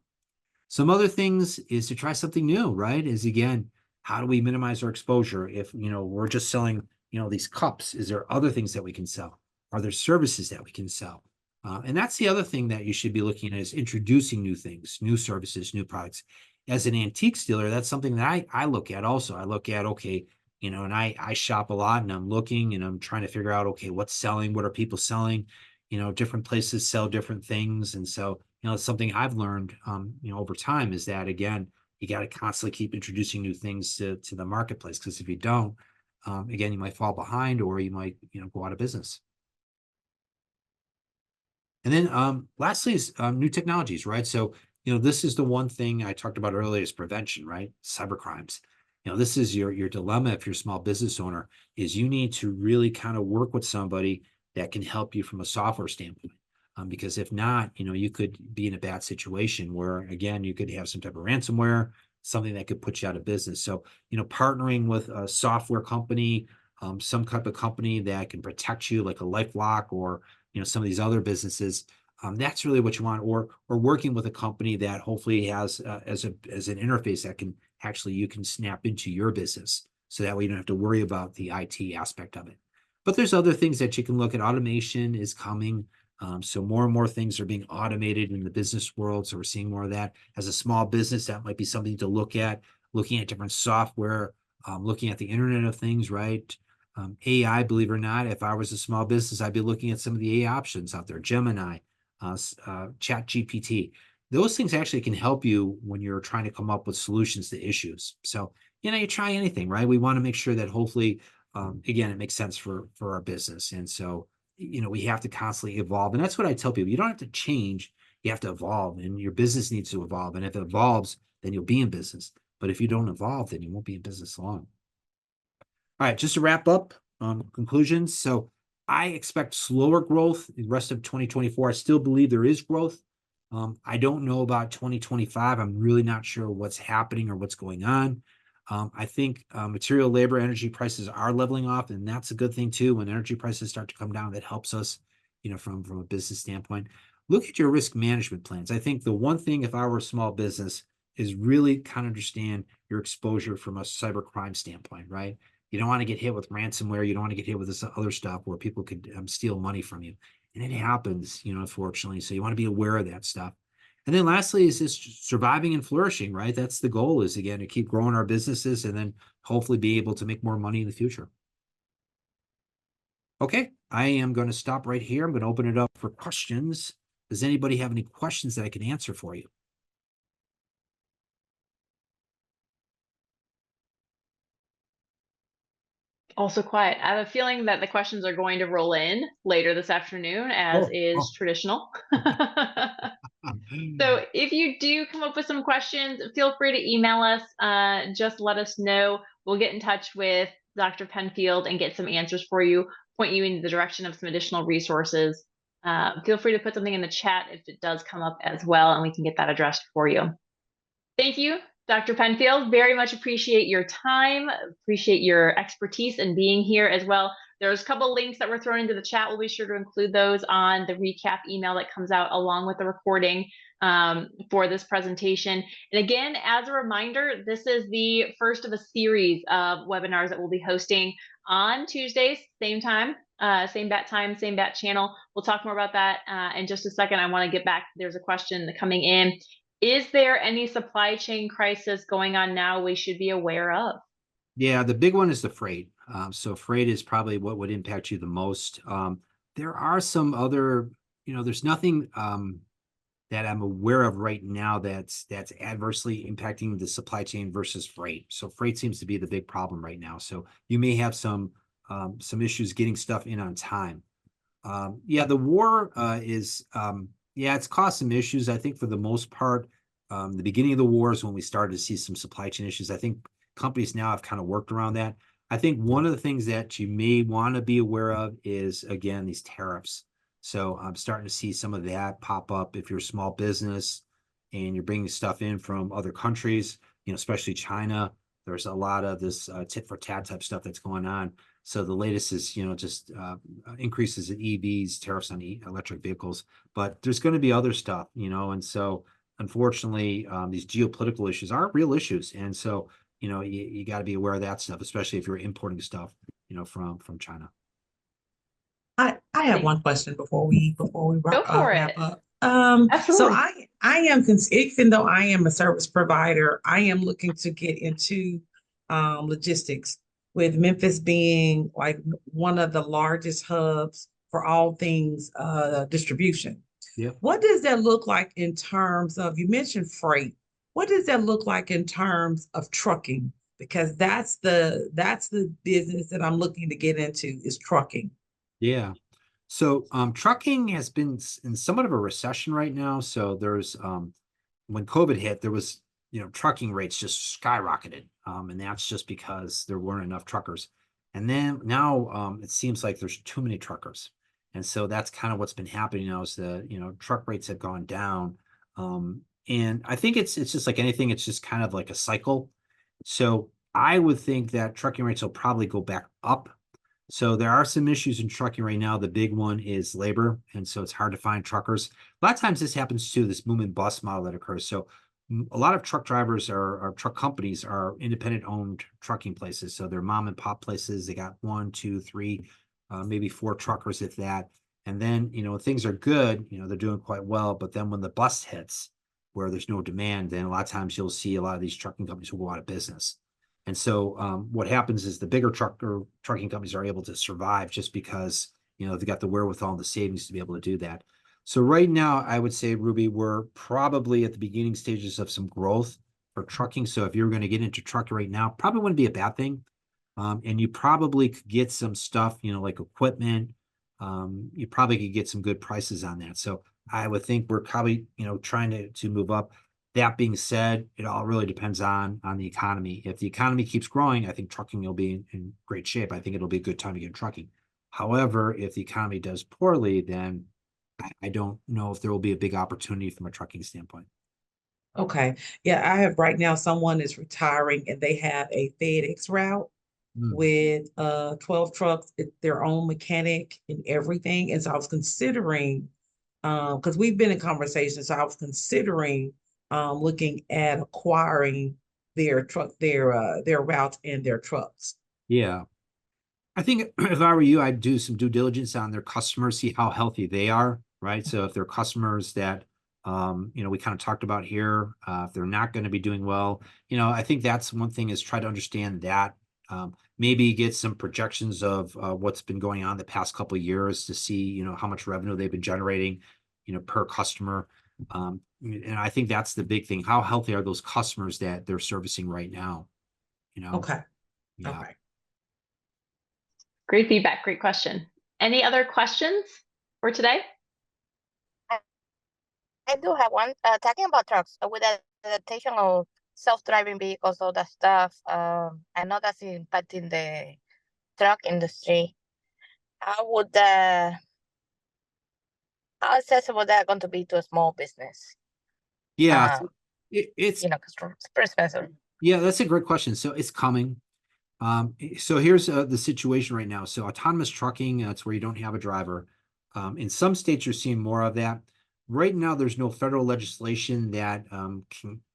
Some other things is to try something new, right? Is again, how do we minimize our exposure? If, we're just selling, these cups, is there other things that we can sell? Are there services that we can sell? And that's the other thing that you should be looking at, is introducing new things, new services, new products. As an antiques dealer, that's something that I look at also. I look at, okay, and I shop a lot, and I'm looking and I'm trying to figure out, okay, what's selling? What are people selling? Different places sell different things. And so, it's something I've learned, over time, is that, again, you got to constantly keep introducing new things to the marketplace. Because if you don't, again, you might fall behind, or you might, go out of business. And then lastly is new technologies, right? So, this is the one thing I talked about earlier, is prevention, right? Cyber crimes. This is your dilemma if you're a small business owner, is you need to really kind of work with somebody that can help you from a software standpoint. Because if not, you could be in a bad situation where, again, you could have some type of ransomware, something that could put you out of business. So, partnering with a software company, some type of company that can protect you, like a LifeLock or, some of these other businesses, that's really what you want. Or working with a company that hopefully has as an interface that can actually, you can snap into your business. So that way you don't have to worry about the IT aspect of it. But there's other things that you can look at. Automation is coming. So more and more things are being automated in the business world. So we're seeing more of that. As a small business, that might be something to look at, looking at different software, looking at the Internet of Things, right? AI, believe it or not, if I was a small business, I'd be looking at some of the AI options out there, Gemini, Chat GPT. Those things actually can help you when you're trying to come up with solutions to issues. So, you try anything, right? We want to make sure that hopefully, again, it makes sense for our business. And so, we have to constantly evolve. And that's what I tell people. You don't have to change. You have to evolve, and your business needs to evolve. And if it evolves, then you'll be in business. But if you don't evolve, then you won't be in business long. All right, just to wrap up, conclusions. So I expect slower growth in the rest of 2024. I still believe there is growth. I don't know about 2025. I'm really not sure what's happening or what's going on. I think material, labor, energy prices are leveling off, and that's a good thing too. When energy prices start to come down, that helps us, from a business standpoint. Look at your risk management plans. I think the one thing, if I were a small business, is really kind of understand your exposure from a cybercrime standpoint, right? You don't want to get hit with ransomware. You don't want to get hit with this other stuff where people could steal money from you. And it happens, unfortunately. So you want to be aware of that stuff. And then lastly is just surviving and flourishing, right? That's the goal, is again to keep growing our businesses and then hopefully be able to make more money in the future. Okay, I am going to stop right here. I'm going to open it up for questions. Does anybody have any questions that I can answer for you? Also quiet. I have a feeling that the questions are going to roll in later this afternoon, as is traditional. So if you do come up with some questions, feel free to email us. Just let us know. We'll get in touch with Dr. Penfield and get some answers for you, point you in the direction of some additional resources. Feel free to put something in the chat if it does come up as well, and we can get that addressed for you. Thank you, Dr. Penfield. Very much appreciate your time, appreciate your expertise and being here as well. There's a couple links that were thrown into the chat. We'll be sure to include those on the recap email that comes out along with the recording for this presentation. And again, as a reminder, this is the first of a series of webinars that we'll be hosting on Tuesdays, same time, same bat time, same bat channel. We'll talk more about that in just a second. I want to get back. There's a question coming in. Is there any supply chain crisis going on now we should be aware of? Yeah, the big one is the freight. So freight is probably what would impact you the most. There are some other, there's nothing that I'm aware of right now that's adversely impacting the supply chain versus freight. So freight seems to be the big problem right now. So you may have some issues getting stuff in on time. Yeah, the war is it's caused some issues. I think for the most part, the beginning of the war is when we started to see some supply chain issues. I think companies now have kind of worked around that. I think one of the things that you may want to be aware of is, again, these tariffs. So I'm starting to see some of that pop up. If you're a small business and you're bringing stuff in from other countries, especially China, there's a lot of this tit for tat type stuff that's going on. So the latest is, just increases in EVs, tariffs on electric vehicles, but there's going to be other stuff, and so unfortunately, these geopolitical issues are real issues. And so, you got to be aware of that stuff, especially if you're importing stuff, from China. I have one question before we wrap up. Absolutely. So I am, even though I am a service provider, I am looking to get into logistics, with Memphis being like one of the largest hubs for all things distribution. Yep. What does that look like in terms of, you mentioned freight, what does that look like in terms of trucking? Because that's the business that I'm looking to get into, is trucking. Yeah. So trucking has been in somewhat of a recession right now. So there's when COVID hit, there was trucking rates just skyrocketed. And that's just because there weren't enough truckers. And then now it seems like there's too many truckers. And so that's kind of what's been happening now, is the, truck rates have gone down. And I think it's just like anything, it's just kind of like a cycle. So I would think that trucking rates will probably go back up. So there are some issues in trucking right now. The big one is labor. And so it's hard to find truckers. A lot of times this happens too, this boom and bust model that occurs. So a lot of truck drivers or truck companies are independent owned trucking places. So they're mom and pop places. They got 1, 2, 3, maybe 4 truckers, if that. And then, when things are good, they're doing quite well. But then when the bust hits, where there's no demand, then a lot of times you'll see a lot of these trucking companies will go out of business. And so what happens is the bigger trucking companies are able to survive just because, they've got the wherewithal and the savings to be able to do that. So right now, I would say, Ruby, we're probably at the beginning stages of some growth for trucking. So if you're going to get into trucking right now, probably wouldn't be a bad thing. And you probably could get some stuff, like equipment. You probably could get some good prices on that. So I would think we're probably, trying to move up. That being said, it all really depends on the economy. If the economy keeps growing, I think trucking will be in great shape. I think it'll be a good time to get trucking. However, if the economy does poorly, then I don't know if there will be a big opportunity from a trucking standpoint. Okay. Yeah, I have right now someone is retiring and they have a FedEx route with 12 trucks, their own mechanic and everything. And so I was considering, because we've been in conversation, so I was considering looking at acquiring their routes and their trucks. Yeah. I think if I were you, I'd do some due diligence on their customers, see how healthy they are, right? So if they're customers that, we kind of talked about here, if they're not going to be doing well, I think that's one thing is try to understand that. Maybe get some projections of what's been going on the past couple of years to see, how much revenue they've been generating, per customer. And I think that's the big thing. How healthy are those customers that they're servicing right now? Okay. Yeah. Okay. Great feedback. Great question. Any other questions for today? I do have one. Talking about trucks, with the adaptation of self-driving vehicles, all that stuff, I know that's impacting the truck industry. How accessible that going to be to a small business? Yeah. It's, because it's pretty expensive. yeah, that's a great question. So it's coming. So here's the situation right now. So autonomous trucking, that's where you don't have a driver. In some states, you're seeing more of that. Right now, there's no federal legislation that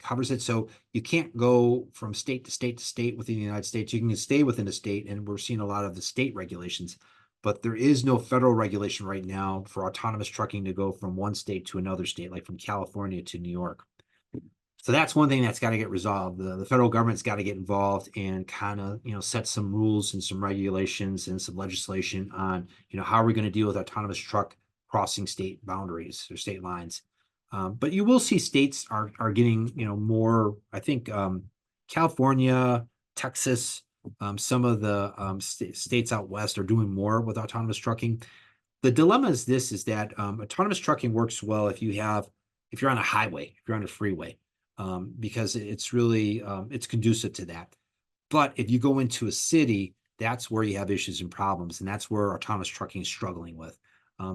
covers it. So you can't go from state to state to state within the United States. You can stay within a state, and we're seeing a lot of the state regulations. But there is no federal regulation right now for autonomous trucking to go from one state to another state, like from California to New York. So that's one thing that's got to get resolved. The federal government's got to get involved and kind of, set some rules and some regulations and some legislation on, how are we going to deal with autonomous truck crossing state boundaries or state lines. But you will see states are getting, more, I think, California, Texas, some of the states out west are doing more with autonomous trucking. The dilemma is this, is that autonomous trucking works well if you're on a highway, if you're on a freeway. Because it's really it's conducive to that. But if you go into a city, that's where you have issues and problems, and that's where autonomous trucking is struggling with.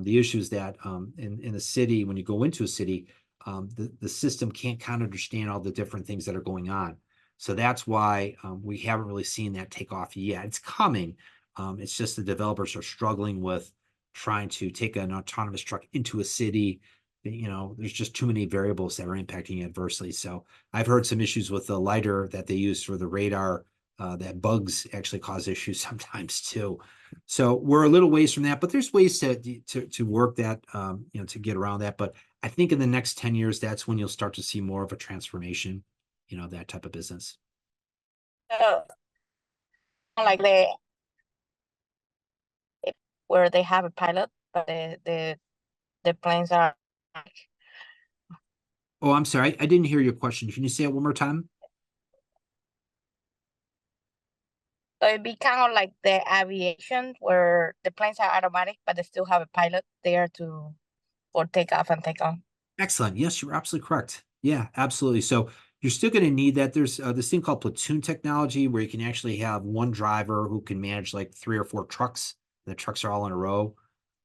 The issue is that in a city, when you go into a city, the system can't kind of understand all the different things that are going on. So that's why we haven't really seen that take off yet. It's coming. It's just the developers are struggling with trying to take an autonomous truck into a city. There's just too many variables that are impacting adversely. So I've heard some issues with the lidar that they use for the radar, that bugs actually cause issues sometimes too. So we're a little ways from that, but there's ways to work that, to get around that. But I think in the next 10 years, that's when you'll start to see more of a transformation, that type of business. Like where they have a pilot, but the planes are. Oh, I'm sorry. I didn't hear your question. Can you say it one more time? So it'd be kind of like the aviation where the planes are automatic, but they still have a pilot there for takeoff and take on. Excellent. Yes, you're absolutely correct. Yeah, absolutely. So you're still going to need that. There's this thing called platoon technology where you can actually have one driver who can manage like 3 or 4 trucks. The trucks are all in a row.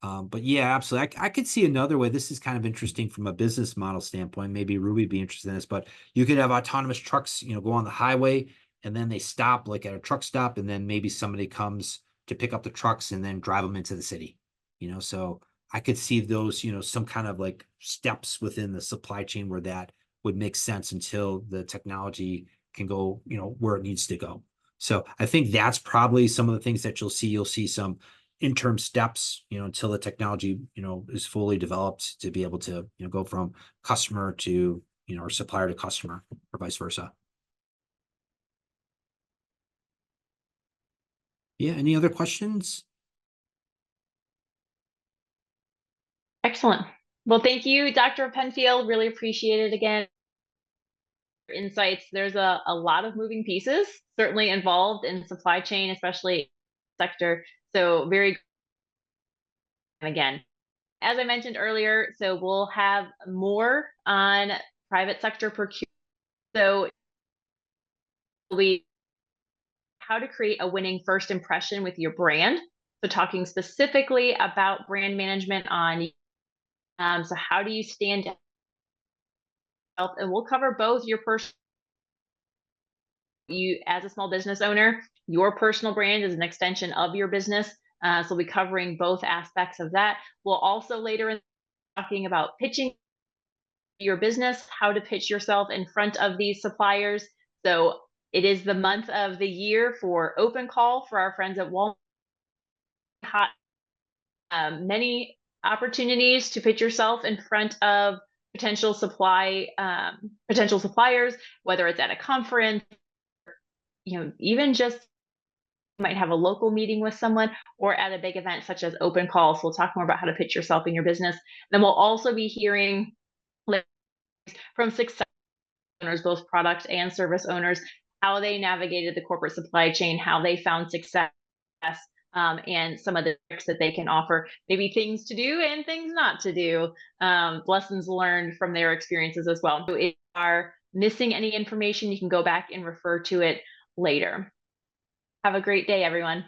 But yeah, absolutely. I could see another way. This is kind of interesting from a business model standpoint. Maybe Ruby would be interested in this, but you could have autonomous trucks, go on the highway and then they stop like at a truck stop. And then maybe somebody comes to pick up the trucks and then drive them into the city, so I could see those, some kind of like steps within the supply chain where that would make sense until the technology can go, where it needs to go. So I think that's probably some of the things that you'll see. You'll see some interim steps, until the technology, is fully developed to be able to, go from customer to, or supplier to customer or vice versa. Yeah. Any other questions? Excellent. Well, thank you, Dr. Penfield. Really appreciate it again. Insights. There's a lot of moving pieces certainly involved in supply chain, especially sector. So very again. as I mentioned earlier, so we'll have more on private sector procurement. So how to create a winning first impression with your brand. So talking specifically about brand management on, so how do you stand out? And we'll cover both your personal, you as a small business owner, your personal brand is an extension of your business. So we'll be covering both aspects of that. We'll also later in talking about pitching your business, how to pitch yourself in front of these suppliers. So it is the month of the year for open call for our friends at Walmart. Many opportunities to pitch yourself in front of potential suppliers, whether it's at a conference, even just might have a local meeting with someone or at a big event such as open calls. We'll talk more about how to pitch yourself in your business. Then we'll also be hearing from success owners, both product and service owners, how they navigated the corporate supply chain, how they found success, and some of the tricks that they can offer, maybe things to do and things not to do, lessons learned from their experiences as well. So if you are missing any information, you can go back and refer to it later. Have a great day, everyone.